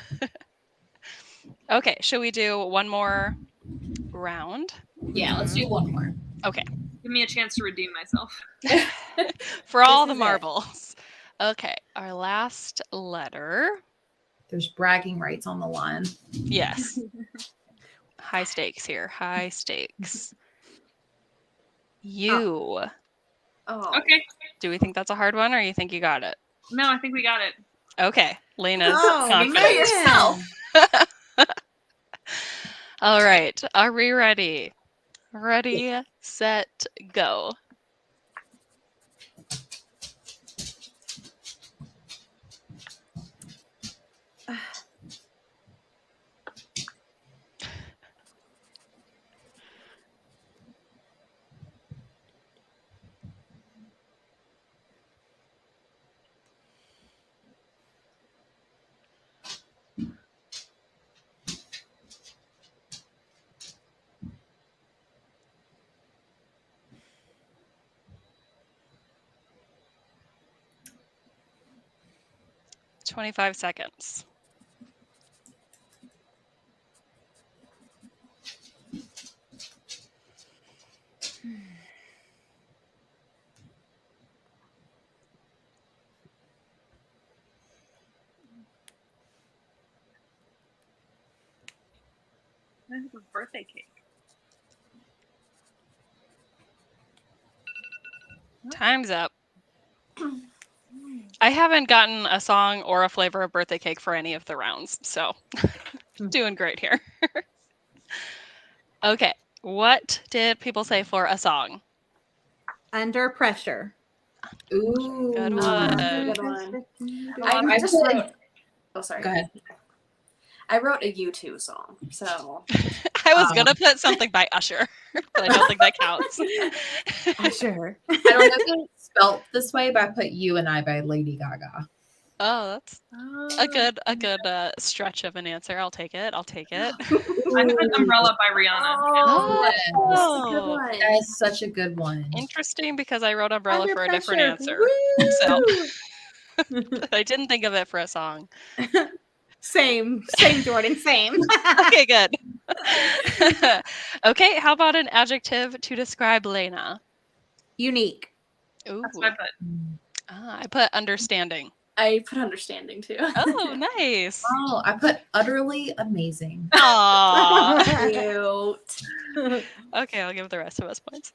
Okay, should we do one more round? Yeah, let's do one more. Okay, Give me a chance to redeem myself. for all This the is it. marbles. Okay, our last letter. There's bragging rights on the line. Yes. High stakes here. High stakes. You. Oh. Okay. Do we think that's a hard one or you think you got it? No, I think we got it. Okay. Layna's Oh, confident. man. yourself. All right. Are we ready? Ready, set, go. — 25 seconds. I have a birthday cake. Time's up. I haven't gotten a song or a flavor of birthday cake for any of the rounds, so doing great here. Okay, what did people say for a song? Under pressure. Ooh. Good That's a one. good one. I I just put- wrote. Oh, sorry. Go ahead. I wrote a U2 song, so I was gonna put something by Usher, but I don't think that counts. Sure. I don't know if it's spelt this way, but I put You and I by Lady Gaga. Oh, that's a good stretch of an answer. I'll take it. I'll take it. I put Umbrella by Rihanna. Oh. Yes. that's a good one. That is such a good one. Interesting because I wrote Umbrella Under for a different pressure. answer. So Woo! I didn't think of it for a song. Same, Jordan, same. Okay, good. Okay, how about an adjective to describe Layna? Unique. Ooh, That's what I put. I put understanding. I put understanding too. Oh, nice. Oh, I put utterly amazing. Aww. Cute. Okay, I'll give the rest of us points.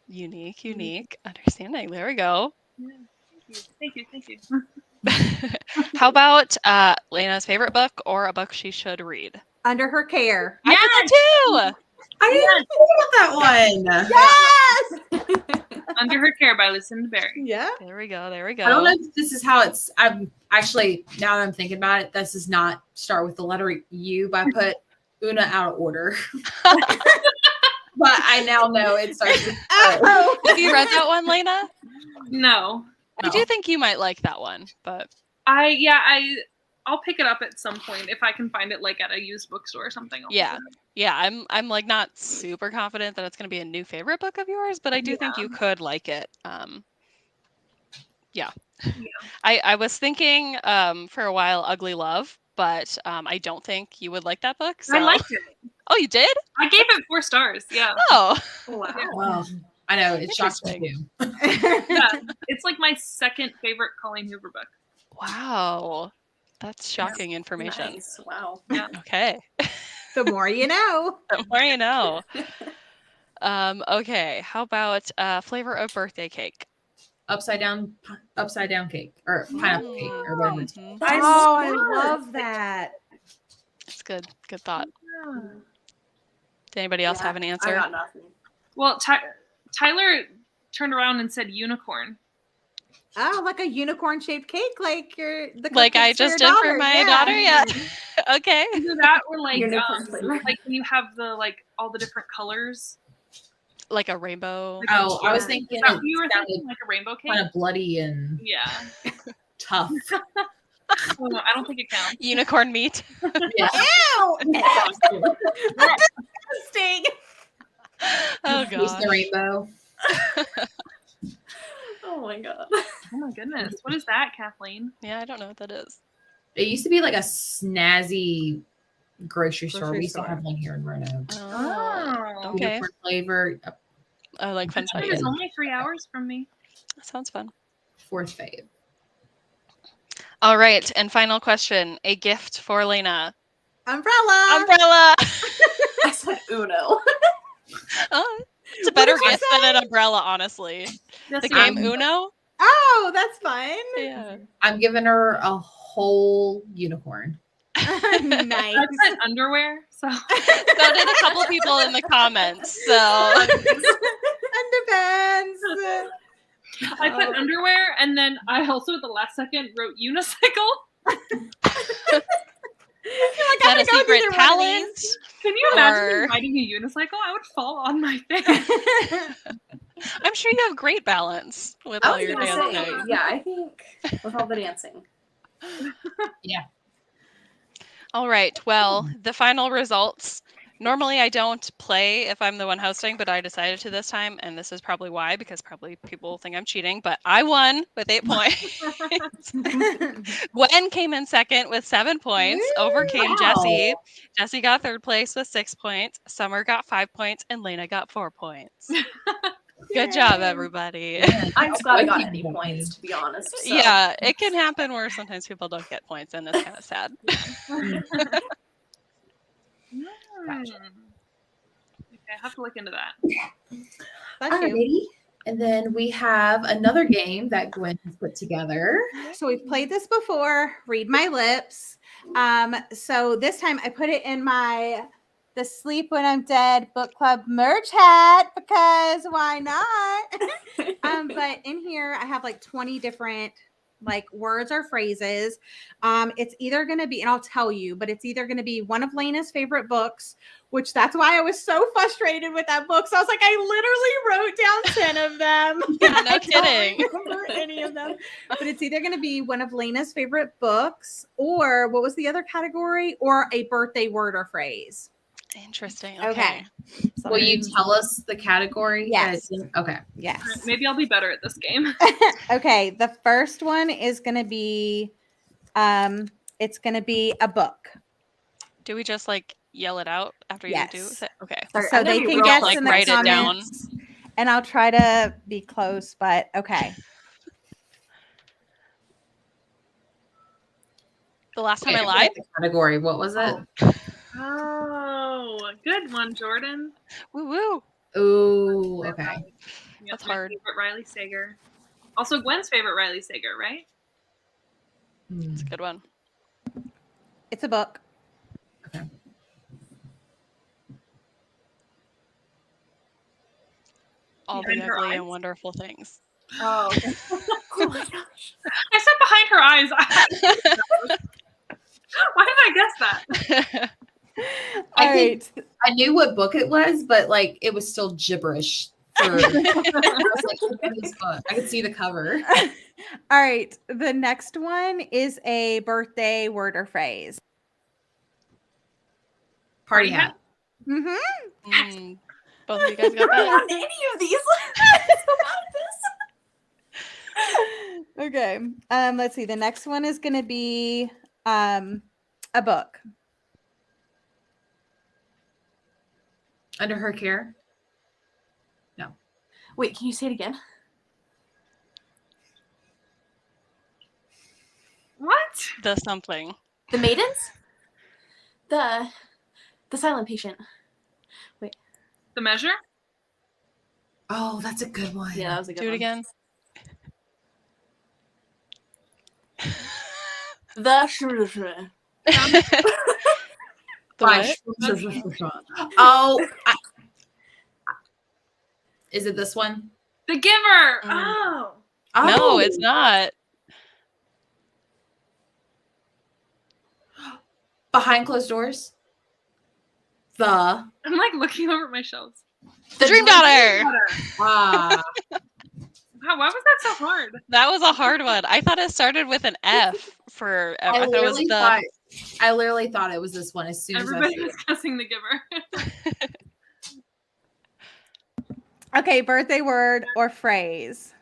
Unique, understanding. There we go. Thank you. How about Layna's favorite book or a book she should read? Under her care. I put that too. I didn't think about that one. Yes. Under Her Care by Lucinda Berry. Yeah. There we go. I don't know if this is how it's. I'm actually, now that I'm thinking about it, this does not start with the letter U, but I put Una out of order. But I now know it starts with Oh. Have you read that one, Layna? No. I do think you might like that one, but I'll pick it up at some point if I can find it like at a used bookstore or something. I'll pick yeah. it up. Yeah, I'm like not super confident that it's going to be a new favorite book of yours, but I do think you could like it. Yeah. I was thinking for a while Ugly Love, but I don't think you would like that book. So. I liked it. Oh, you did? I gave it 4 stars. Yeah. Oh. Wow. Well, I know it shocks me too. Yeah. It's like my second favorite Colleen Hoover book. Wow. That's shocking information. Nice. Wow. Okay. The more you know. The more you know. Okay. How about flavor of birthday cake? upside down cake or pineapple cake or whatever. It's Mhm. Oh, I love that. It's good. Good thought. Yeah. Did anybody else have an I answer? got nothing. Well, Tyler turned around and said unicorn. Oh, like a unicorn shaped cake, like the Like I cupcakes for just your did for my daughter? Yeah. Okay. Either that or like Unicorn flavor. like when you have the like all the different colors. Like a rainbow. Like Oh, I was Is thinking that it what you were sounded thinking? Like a rainbow cake? kind of bloody and Yeah. tough. Oh, no, I don't think it counts. Unicorn meat. Yeah. Ew! Disgusting. Oh Taste the gosh. rainbow. Oh my god. Oh my goodness. What is that, Kathleen? Yeah, I don't know what that is. It used to be like a snazzy grocery store. Grocery We still store. have one here in Roanoke. Oh, okay. Unicorn flavor, I like fun It is size. only 3 hours from me. That sounds fun. fourth fave. All right, and final question: a gift for Layna. Umbrella. Umbrella. I said Uno. Oh, it's a better did you gift than an umbrella, honestly. Yes, The yeah. game Uno. Oh, that's fun. Yeah. I'm giving her a whole unicorn. Nice. I said underwear, so So did a couple people in the comments. So Underpants. I put underwear, and then I also at the last second wrote unicycle. Like, got I'm a gonna go with secret either one of talent. these. Can you imagine Or- me riding a unicycle? I would fall on my face. I'm sure you have great balance with I all was your gonna say, dancing. yeah, I think with all the dancing. All right. Well, the final results. Normally, I don't play if I'm the one hosting, but I decided to this time, and this is probably why, because probably people think I'm cheating. But I won with 8 points. Gwen came in second with 7 points, overcame Wow. Jessie. Jessie got third place with 6 points. Summer got 5 points, and Layna got 4 points. Good job, everybody. I'm just glad I got Like any people points, to be honest. So. Yeah, it can happen where sometimes people don't get points, and it's kind of sad. Okay, I have to look into that. Bless you. Alrighty. And then we have another game that Gwen has put together. So we've played this before. Read my lips. So this time I put it in my The Sleep When I'm Dead book club merch hat because why not? But in here I have like 20 different like words or phrases. It's either going to be, and I'll tell you, but it's either going to be one of Layna's favorite books, which that's why I was so frustrated with that book. So I was like, I literally wrote down 10 of them. Yeah, no I don't kidding. remember any of them. But it's either going to be one of Layna's favorite books, or what was the other category? Or a birthday word or phrase. Interesting. Okay. Okay. So Will you tell us the category? Yes. Okay. Yes. Maybe I'll be better at this game. Okay. The first one is going to be, it's going to be a book. Do we just like yell it out after Yes. you do it? Okay. Sorry, So I'm gonna they be can real guess like in the write it down. comments. And I'll try to be close, but okay. The last time I Okay, lied. the category. What was it? Oh, good one, Jordan. Woo woo. Ooh, okay. Yep, That's my hard. favorite Riley Sager. Also, Gwen's favorite Riley Sager, right? It's a good one. It's a book. All Behind the her ugly eyes? and wonderful things. Oh, okay. Oh my gosh. I said behind her eyes. Why did I guess that? All I think- right. I knew what book it was, but like it was still gibberish. I was like, "What is this book?" I could see the cover. All right. The next one is a birthday word or phrase. Party hat. Mm-hmm. Both of you guys got I that? don't any of these. About this. Okay. Let's see. The next one is going to be a book. Under her care. Wait, can you say it again? What? The something. The Maidens? The Silent Patient. The measure? Oh, that's a good one. Yeah, that was a good Do it one. again. The The By what? Oh, is it this one? The Giver. Mm. Oh. No, it's not. Behind Closed Doors. The I'm like looking over at my shelves. The Dream Daughter. ah. Wow, why was that so hard? That was a hard one. I thought it started with an F for. I thought it was I literally thought it was this one as soon as I Everybody said was it. guessing The Giver. Okay, birthday word or phrase.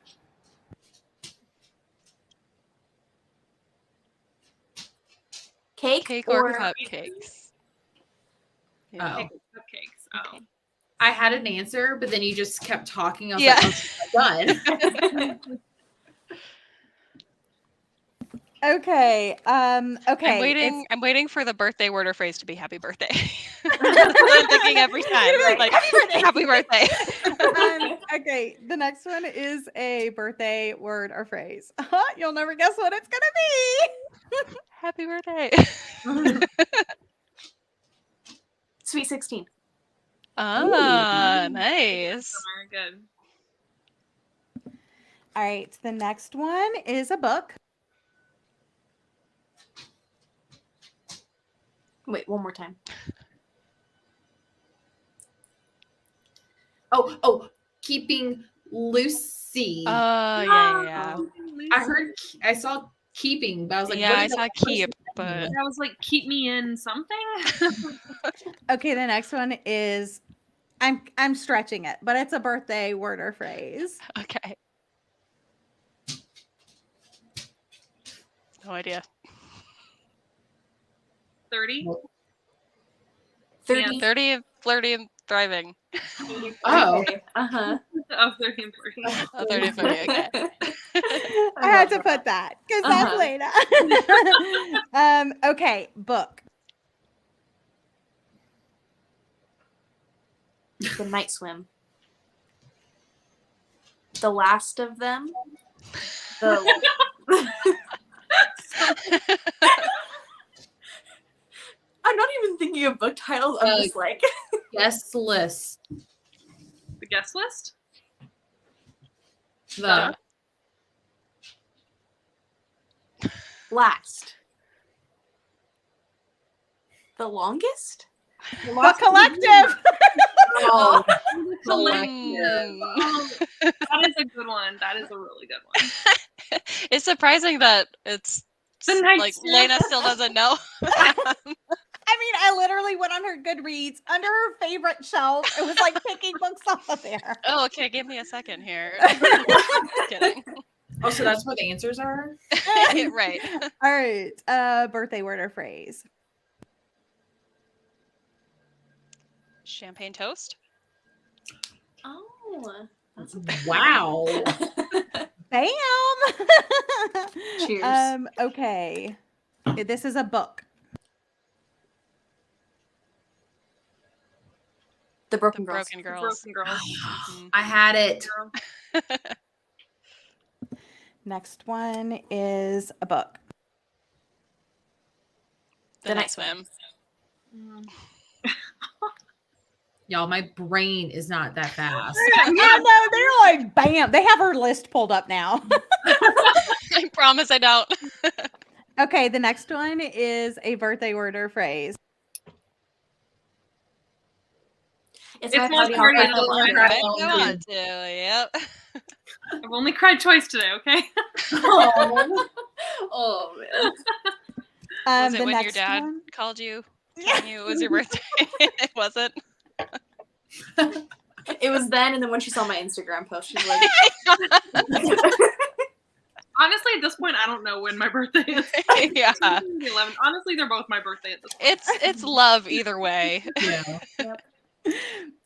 Cake or or cupcakes. Yeah. Oh. Cupcakes. Oh. I had an answer, but then you just kept talking. I was Yeah. like, oh, done. Okay. Okay. I'm waiting for the birthday word or phrase to be happy birthday. That's what I'm thinking every time. You're Like, happy birthday. happy birthday. Okay. The next one is a birthday word or phrase. You'll never guess what it's gonna be. Happy birthday. Sweet 16. Ah, nice. Good. All right. The next one is a book. Wait, one more time. Oh, keeping Lucy. Yeah. I saw keeping, but I was like, Yeah, what I is saw that? keep, but I was like, keep me in something. Okay. The next one is I'm stretching it, but it's a birthday word or phrase. okay. No idea. 30. 30. Yeah. 30, flirty, and thriving. Oh. Uh-huh. Oh, 30 and 40. Oh, 30 and 40, okay. I had to put that because that's Layna. Okay, book. The Night Swim. The Last of Them. The I'm not even thinking of book titles. I'm just like Guest list. The guest list? The Last. The Longest? Book collective. oh, Oh, that is a good one. That is a really good one. It's surprising that it's The Night like Swim. Layna still doesn't know. I mean, I literally went on her Goodreads under her favorite shelf. It was like picking books off of there. Oh, okay. Give me a second here. Just kidding. oh, so that's where the answers are. Right. All right. Birthday word or phrase. Champagne toast. Oh. That's Wow. Bam. Cheers. Okay. This is a book. The Broken Girls. Broken Girls. Broken Girls. Mhm. I had it. Next one is a book. The Night Swim. Y'all, my brain is not that fast. Yeah, no, they're like bam. They have her list pulled up now. I promise I don't. Okay, the next one is a birthday word or phrase. It's It's my my party party on on the the Friday. Friday. I want to. Yep. I've only cried twice today, okay? Oh. Oh man. Was it The when your next dad one? called you, telling you it was your birthday? It wasn't. It was then, and then when she saw my Instagram post, she's like, Honestly, at this point, I don't know when my birthday is. Yeah. The 11th. Honestly, they're both my birthday at this point. It's love either way. Yeah.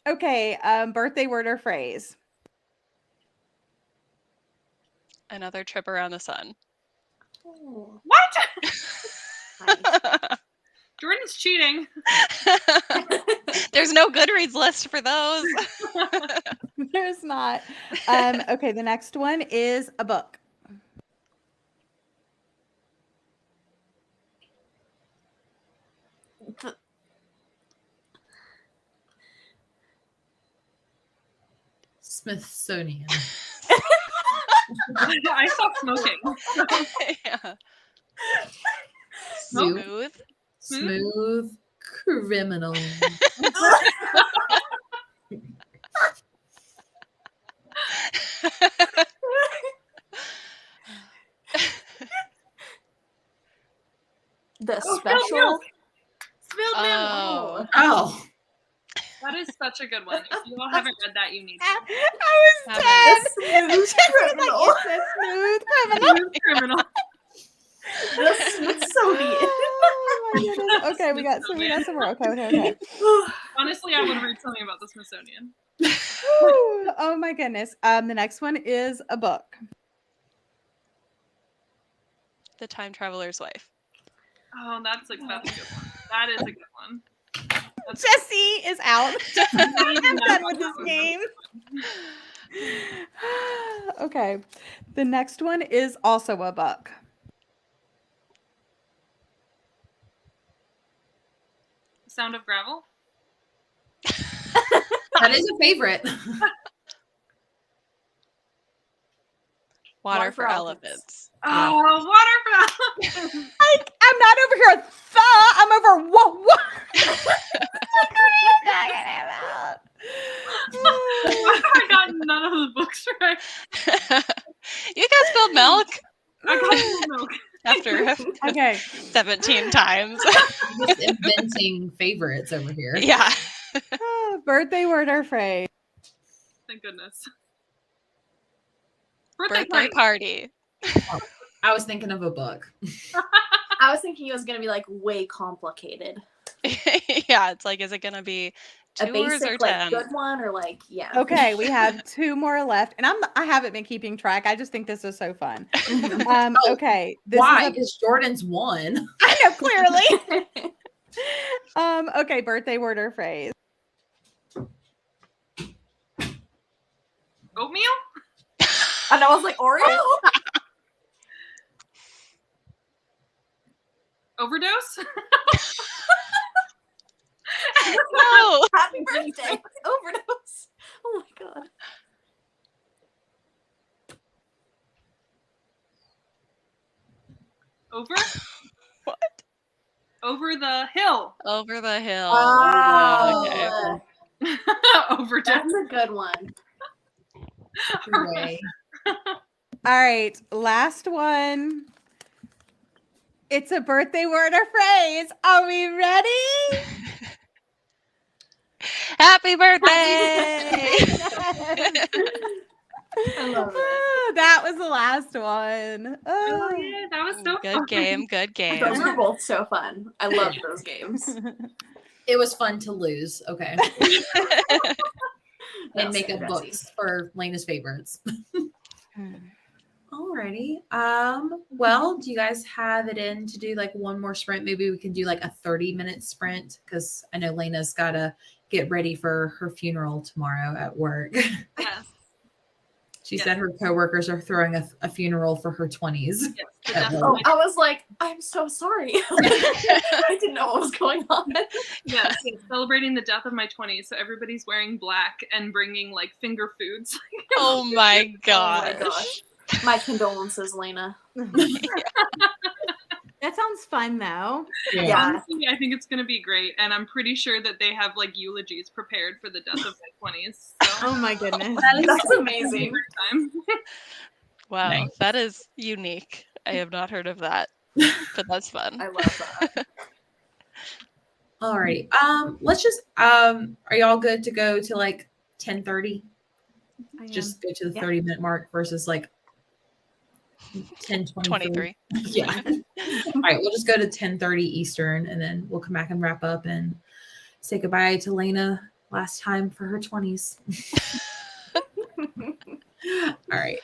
Okay, birthday word or phrase. Another trip around the sun. oh, What? nice. Jordan's cheating. There's no Goodreads list for those. There's not. Okay, the next one is a book. Smithsonian. I stopped smoking. Yeah. Smooth. Smooth. Smooth criminal. The Oh, special. Spilled milk. Oh. Oh. That is such a good one. If you all haven't read that, you need to. I was Haven't. dead. The smooth Jesse was criminal. like, it's a smooth criminal. Smooth criminal. The Smithsonian. Oh my goodness. Okay, we got some more. Okay. Honestly, I want to read something about the Smithsonian. Whew. Oh my goodness. The next one is a book. The Time Traveler's Wife. Oh, that's a good one. That is a good one. Jesse is out. I'm done with this game. Okay. The next one is also a book. Sound of Gravel. That is a favorite. Water for Elephants. Oh, Water for Elephants. I'm not over here I'm over whoa. I got none of the books right. You guys spilled milk I got no milk. after Okay. 17 times. Just inventing favorites over here. Yeah. Birthday word or phrase. Thank goodness. Birthday party. I was thinking of a book. I was thinking it was gonna be like way complicated. Yeah, it's like, is it gonna be A 2 words basic or like 10? good one or like yeah. Okay, we have 2 more left, and I haven't been keeping track. I just think this is so fun. Okay, this Why? is Because Jordan's won. I know clearly. Okay, birthday word or phrase. Oatmeal? And I was like Oreo. Overdose? No. Happy birthday. Overdose. Oh my god. Over? What? Over the hill. Over the hill. Oh, Okay. Overdose. that's a good one. Way. All right, last one. It's a birthday word or phrase. Are we ready? Happy birthday! I love it. That was the last one. Oh, yeah, that was so Good fun. game. Good game. Those were both so fun. I love those games. It was fun to lose. Okay. And make up Jesse. books for Layna's favorites. Hmm. Alrighty. Well, do you guys have it in to do like one more sprint? Maybe we can do like a 30-minute sprint because I know Layna's got to get ready for her funeral tomorrow at work. Yes. She Yes. said her coworkers are throwing a funeral for her 20s. Yes. The At death of Oh, my- I was like, I'm so sorry. I didn't know what was going on. yes, celebrating the death of my 20s. So everybody's wearing black and bringing like finger foods. Oh my Oh gosh. my gosh. My condolences, Layna. That sounds fun though. Yeah. Honestly, I think it's going to be great. And I'm pretty sure that they have like eulogies prepared for the death of my 20s. So Oh my goodness. That's amazing. time. Wow. Nice. That is unique. I have not heard of that, but that's fun. I love that. Alrighty. Let's just are y'all good to go to like 10:30? Just go to the Yeah. 30-minute mark versus like 10:23. 23. Yeah. All right, we'll just go to 10:30 Eastern and then we'll come back and wrap up and say goodbye to Layna last time for her 20s. All right.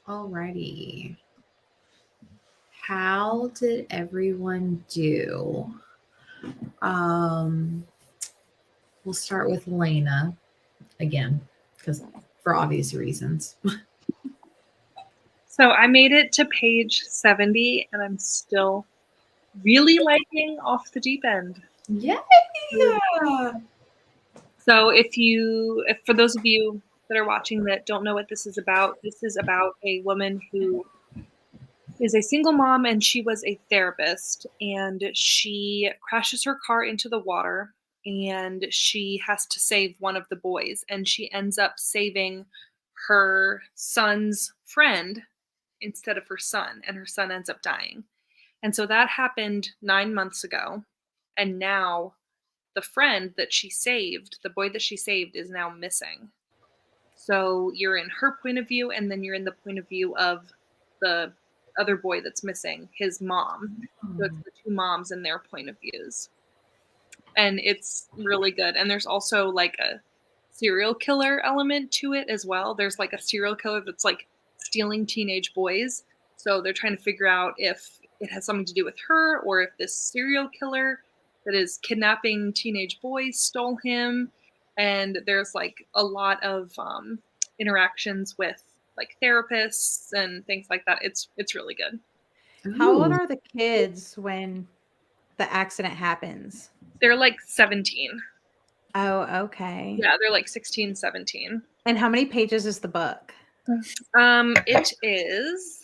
Alrighty. How did everyone do? We'll start with Layna again, because for obvious reasons. So I made it to page 70, and I'm still really liking Off the Deep End. Yay! So if for those of you that are watching that don't know what this is about a woman who is a single mom, and she was a therapist, and she crashes her car into the water, and she has to save one of the boys, and she ends up saving her son's friend instead of her son, and her son ends up dying. And so that happened 9 months ago, and now the friend that she saved, the boy that she saved, is now missing. So you're in her point of view, and then you're in the point of view of the other boy that's missing, his mom. So it's the two moms and their point of views. And it's really good. And there's also like a serial killer element to it as well. There's like a serial killer that's like stealing teenage boys. So they're trying to figure out if it has something to do with her, or if this serial killer that is kidnapping teenage boys stole him. And there's like a lot of interactions with like therapists and things like that. It's really good. How old Ooh. are the kids when the accident happens? They're like 17. Oh, okay. Yeah, they're like 16, 17. And how many pages is the book? It is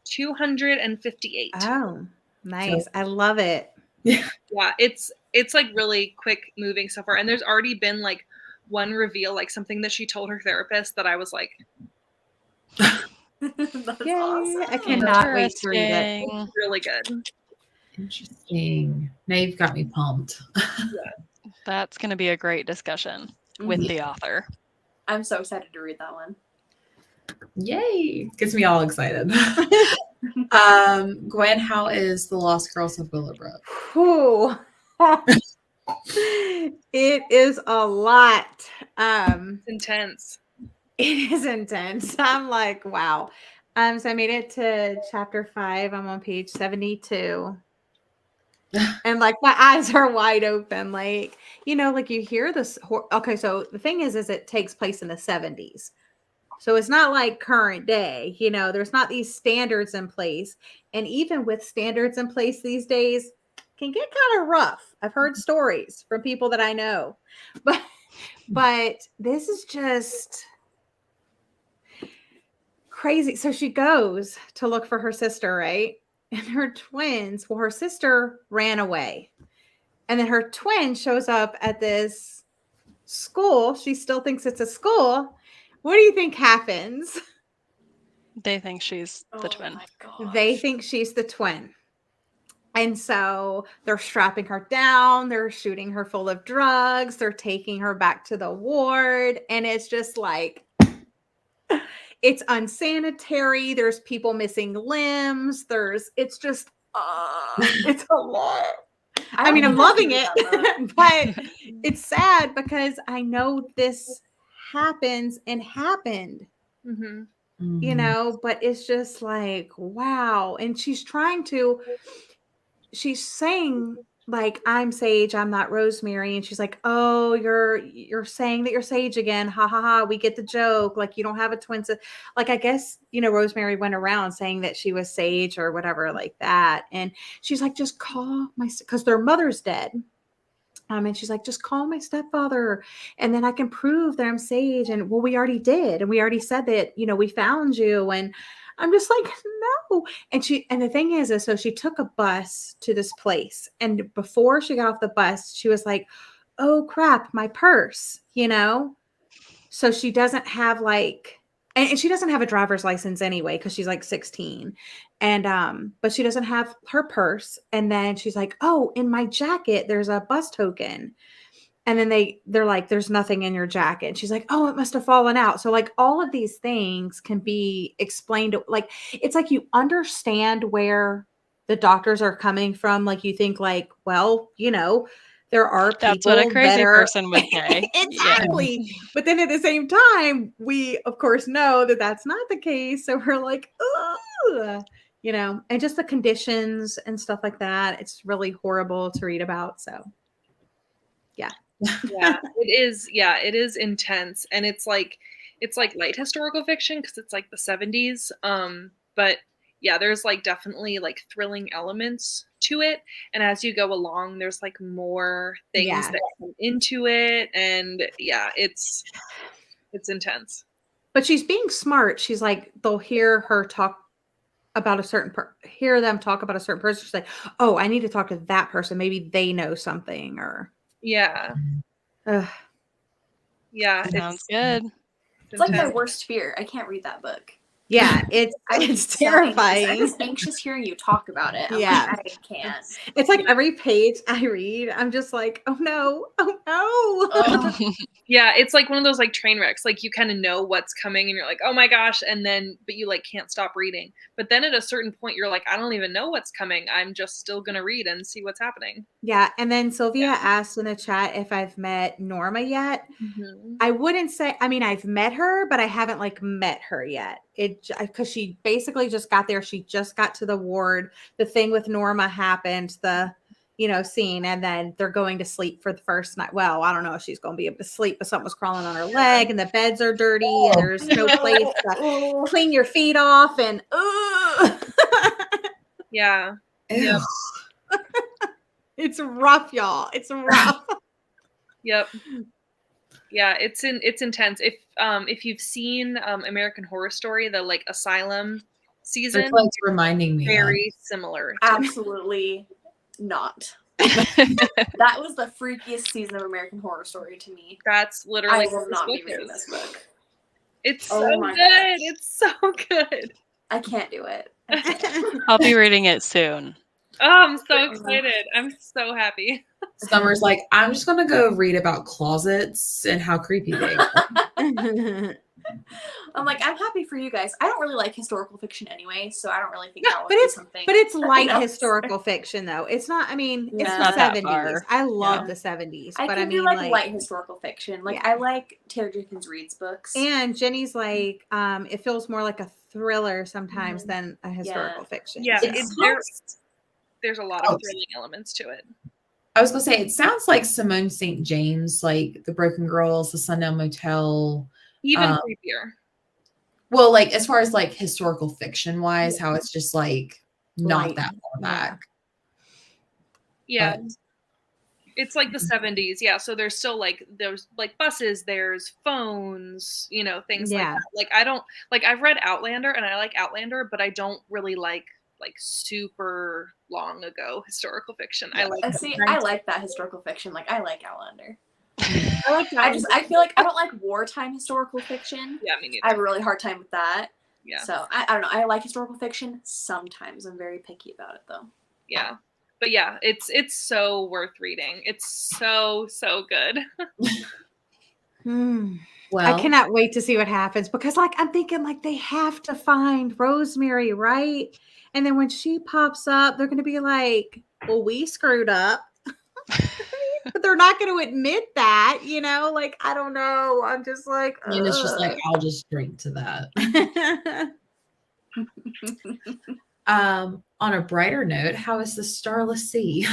258. Oh, nice. I love it. Yeah, it's like really quick moving so far. And there's already been like one reveal, like something that she told her therapist that I was like, That's Yay. awesome. I cannot wait to read it. Interesting. really good. Interesting. Now you've got me pumped. That's going to be a great discussion with Mhm. the author. I'm so excited to read that one. Yay! Gets me all excited. Gwen, how is The Lost Girls of Willowbrook? Whew. It is a lot. It's intense. It is intense. I'm like, wow. So I made it to chapter 5. I'm on page 72. And like my eyes are wide open. Like, like you hear this. Okay, so the thing is it takes place in the 70s. So it's not like current day, there's not these standards in place. And even with standards in place these days, can get kind of rough. I've heard stories from people that I know. But this is just crazy. So she goes to look for her sister, right? And her twins, her sister ran away. And then her twin shows up at this school. She still thinks it's a school. What do you think happens? They think she's the twin. My gosh. They think she's the twin. And so they're strapping her down. They're shooting her full of drugs. They're taking her back to the ward. And it's just like, it's unsanitary. There's people missing limbs. It's just, it's a lot. I mean, I'm loving it, but it's sad because I know this happens and happened, Mm-hmm. but it's just like, wow. And she's saying like, I'm Sage, I'm not Rosemary. And she's like, oh, you're saying that you're Sage again. Ha ha ha. We get the joke. Like, you don't have a twin. Like, I guess, Rosemary went around saying that she was Sage or whatever like that. And she's like, just call because their mother's dead. And she's like, just call my stepfather and then I can prove that I'm Sage. And well, we already did. And we already said that, we found you. And I'm just like, no. And the thing is so she took a bus to this place. And before she got off the bus, she was like, oh crap, my purse, So she doesn't have and she doesn't have a driver's license anyway, because she's like 16. And but she doesn't have her purse. And then she's like, oh, in my jacket, there's a bus token. And then they're like, there's nothing in your jacket. And she's like, oh, it must have fallen out. So like all of these things can be explained. Like, it's like you understand where the doctors are coming from. Like you think like, well, there are people That's what a crazy that are person would say. exactly. But then at the same time, we of course know that that's not the case. So we're like, oh, and just the conditions and stuff like that. It's really horrible to read about. So, yeah. Yeah, it is. Yeah, it is intense, and it's like light historical fiction because it's like the 70s. But yeah, there's like definitely like thrilling elements to it, and as you go along, there's like more things Yeah. that come into it, and yeah, it's intense. But she's being smart. She's like, they'll hear her talk about a certain hear them talk about a certain person. She's like, oh, I need to talk to that person. Maybe they know something or Yeah, ugh. yeah, Sounds good. It's like my intense. worst fear. I can't read that book. Yeah, it's So anxious. terrifying. I'm just anxious hearing you talk about it. I'm Yeah. like, I can't. It's like Yeah. every page I read, I'm just like, oh no, oh no. Yeah, it's like one of those like train wrecks. Like you kind of know what's coming and you're like, oh my gosh, and then but you like can't stop reading. But then at a certain point you're like, I don't even know what's coming. I'm just still gonna read and see what's happening. Yeah, and then Sylvia Yeah. asked in the chat if I've met Norma yet. Mm-hmm. I wouldn't say, I mean, I've met her, but I haven't like met her yet. Because she basically just got there. She just got to the ward. The thing with Norma happened, the scene, and then they're going to sleep for the first night. Well, I don't know if she's going to be able to sleep, but something was crawling on her leg, and the beds are dirty, and there's no place to clean your feet off, and Yeah. Ew. it's rough, y'all. It's rough. Yep. Yeah, it's intense. If you've seen American Horror Story, the like asylum season, That's what it's reminding me of. very similar. Absolutely not. That was the freakiest season of American Horror Story to me. That's literally I will what not this be book reading is. this book. It's Oh so my good. gosh. It's so good. I can't do it. I can't. I'll be reading it soon. Oh, I'm so excited. I'm so happy. Summer's like, I'm just gonna go read about closets and how creepy they are. I'm like, I'm happy for you guys. I don't really like historical fiction anyway, so I don't really think that would but be it's something. but it's light else. historical fiction though. It's not. I mean, it's Yeah. the Not that 70s. far. I love Yeah. the 70s, I but can I mean, do like light historical fiction. Like Yeah. I like Taylor Jenkins Reid's books. And Jenny's like, it feels more like a thriller sometimes than a historical fiction. Yeah, So- there's a lot of thrilling elements to it. I was gonna say it sounds like Simone St. James, like The Broken Girls, The Sundown Motel. Even creepier. Well, like as far as like historical fiction wise, how it's just like not Light. that far back. Yeah. But- It's like the 70s. Yeah, so there's still like there's like buses, there's phones, things like Yeah. that. Like I don't like I've read Outlander and I like Outlander, but I don't really like super long ago historical fiction. I like And see, I like that historical fiction. Like I like Outlander. I feel like I don't like wartime historical fiction. Yeah, me neither. I have a really hard time with that. Yeah. So I don't know. I like historical fiction sometimes. I'm very picky about it though. Yeah. But yeah, it's so worth reading. It's so good. Well, I cannot wait to see what happens because like I'm thinking like they have to find Rosemary, right? And then when she pops up, they're gonna be like, well, we screwed up. But they're not going to admit that, like, I don't know. I'm just like, and it's just like I'll just drink to that. On a brighter note, how is the Starless Sea?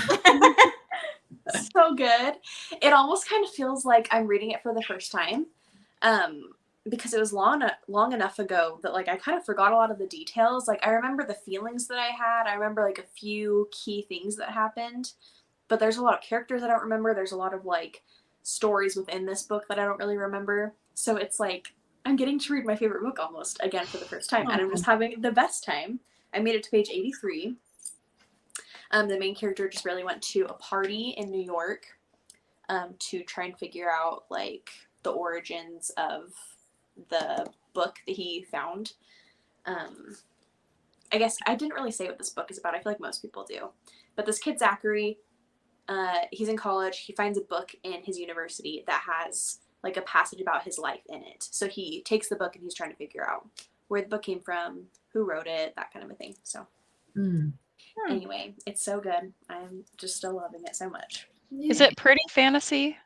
So good. It almost kind of feels like I'm reading it for the first time. Because it was long enough ago that like I kind of forgot a lot of the details. Like I remember the feelings that I had. I remember like a few key things that happened. But there's a lot of characters I don't remember. There's a lot of like stories within this book that I don't really remember. So it's like I'm getting to read my favorite book almost again for the first time. And I'm just having the best time. I made it to page 83. The main character just really went to a party in New York to try and figure out like the origins of the book that he found. I guess I didn't really say what this book is about. I feel like most people do. But this kid, Zachary, he's in college. He finds a book in his university that has like a passage about his life in it. So he takes the book and he's trying to figure out where the book came from, who wrote it, that kind of a thing. So anyway, it's so good. I'm just still loving it so much. Is it pretty fantasy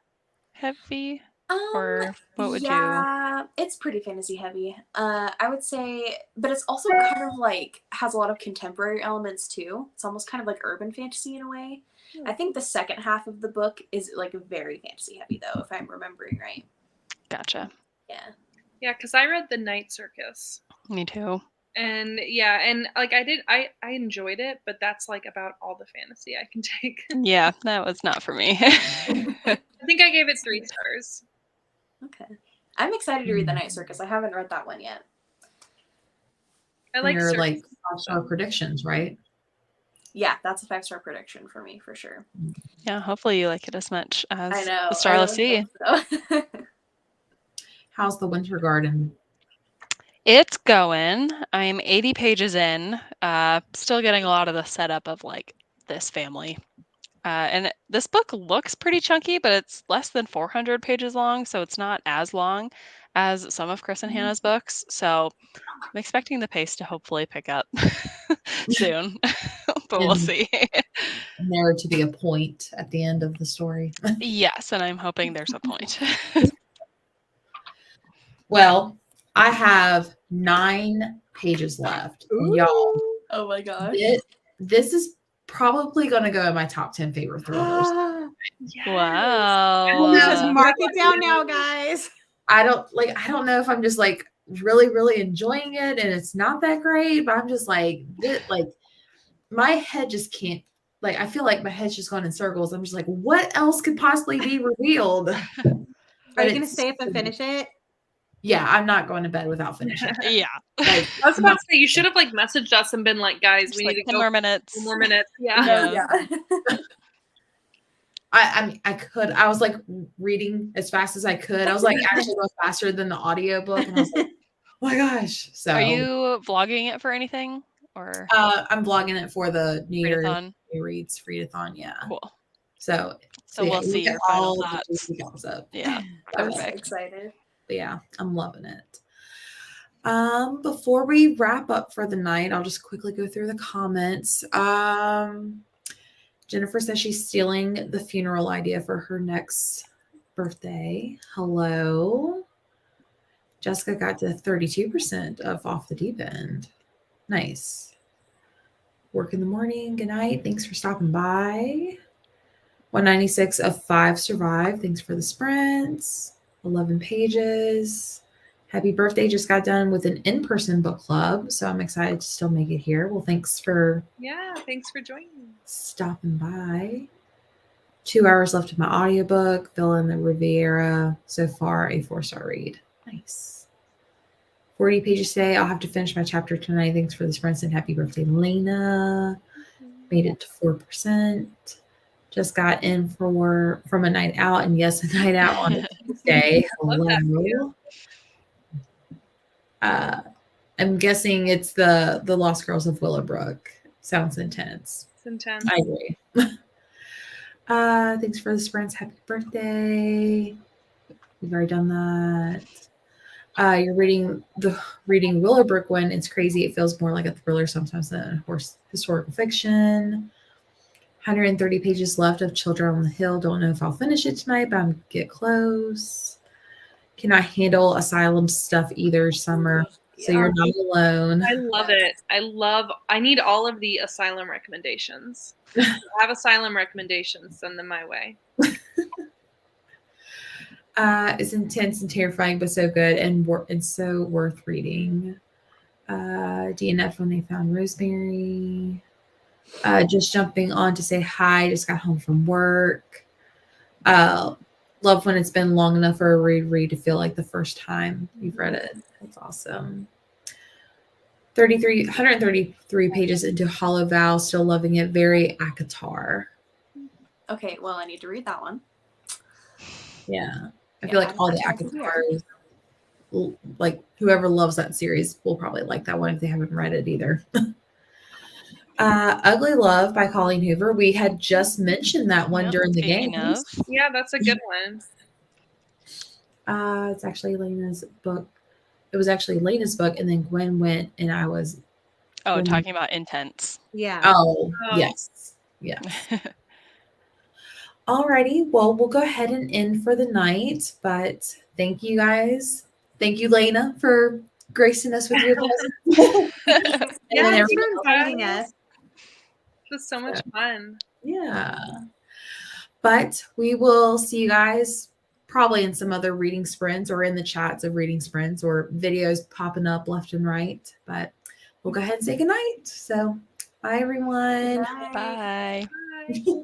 heavy? Or what would you? Yeah, it's pretty fantasy heavy. I would say, but it's also kind of like has a lot of contemporary elements too. It's almost kind of like urban fantasy in a way. I think the second half of the book is like very fantasy heavy though, if I'm remembering right. Gotcha. Yeah. Yeah, because I read The Night Circus. Me too. And yeah, and like I enjoyed it, but that's like about all the fantasy I can take. Yeah, that was not for me. I think I gave it 3 stars. Okay. I'm excited to read The Night Circus. I haven't read that one yet. I like Your like circus. 5-star predictions, right? Yeah, that's a 5-star prediction for me for sure. Yeah, hopefully you like it as much as I know. The Starless Sea. Hope so. How's the Winter Garden? It's going. I'm 80 pages in. Still getting a lot of the setup of like this family. And this book looks pretty chunky, but it's less than 400 pages long, so it's not as long as some of Chris and Hannah's books. So I'm expecting the pace to hopefully pick up soon, but we'll And- see. And there to be a point at the end of the story. Yes, and I'm hoping there's a point. Well, I have 9 pages left. And y'all, Oh my gosh. this is probably going to go in my top 10 favorite thrillers. Yes. Wow. Just mark it down now, guys. I don't know if I'm just like really, really enjoying it and it's not that great, but I'm just like, my head just can't, like, I feel like my head's just going in circles. I'm just like, what else could possibly be revealed? Are you going to stay up and finish it? Yeah, I'm not going to bed without finishing. Yeah. Like, I was about to say you should have like messaged us and been like, guys, Just we like need to 10 go more minutes. 2 more minutes. Yeah. Yeah. Yeah. I mean, I was like reading as fast as I could. I was like actually going faster than the audiobook. And I was like, oh my gosh. So Are you vlogging it for anything? Or I'm vlogging it for the New Year's readathon? New Reads Readathon, yeah. Cool. So So we'll see get your final all the thoughts. juicy gossip. Yeah. I'm so Perfect. excited. But yeah, I'm loving it. Before we wrap up for the night, I'll just quickly go through the comments. Jennifer says she's stealing the funeral idea for her next birthday. Hello. Jessica got to 32% of Off the Deep End. Nice. Work in the morning. Good night. Thanks for stopping by. 196 of 5 survived. Thanks for the sprints. 11 pages. Happy birthday. Just got done with an in-person book club, so I'm excited to still make it here. Well, thanks for Thanks for joining. stopping by. 2 hours left of my audiobook, Villa in the Riviera. So far, a 4-star read. Nice. 40 pages today. I'll have to finish my chapter tonight. Thanks for the sprints and happy birthday, Layna. Made it to 4%. Just got in from a night out, and yes, a night out on a Tuesday. Love that for Hello. I'm guessing it's the Lost Girls of Willowbrook. Sounds intense. It's intense. I agree. Thanks for the sprints. Happy birthday. We've already done that. You're reading Willowbrook when it's crazy. It feels more like a thriller sometimes than historical fiction. 130 pages left of Children on the Hill. Don't know if I'll finish it tonight, but I'm get close. Cannot handle asylum stuff either, Summer. So you're not alone. I love it. I need all of the asylum recommendations. If you have asylum recommendations, send them my way. It's intense and terrifying, but so good and so worth reading. DNF when they found Rosemary. Just jumping on to say hi. Just got home from work. Love when it's been long enough for a reread to feel like the first time you've read it. That's awesome. 133 pages into Hollow Vow. Still loving it. Very Akatar. Okay, well, I need to read that one. Yeah. I feel like all the Akatars, like whoever loves that series will probably like that one if they haven't read it either. Ugly Love by Colleen Hoover. We had just mentioned that one during the game. Yeah, that's a good one. It's actually Layna's book. It was actually Layna's book, and then Gwen went, and I was. Talking about intense. Yeah. Oh, yes. Alrighty, well, we'll go ahead and end for the night, but thank you guys. Thank you, Layna, for gracing us with your presence. Yeah, And thanks for everyone else. inviting us. It was so much fun. Yeah. But we will see you guys probably in some other reading sprints or in the chats of reading sprints or videos popping up left and right. But we'll go ahead and say goodnight. So bye, everyone. Bye. Bye. Bye.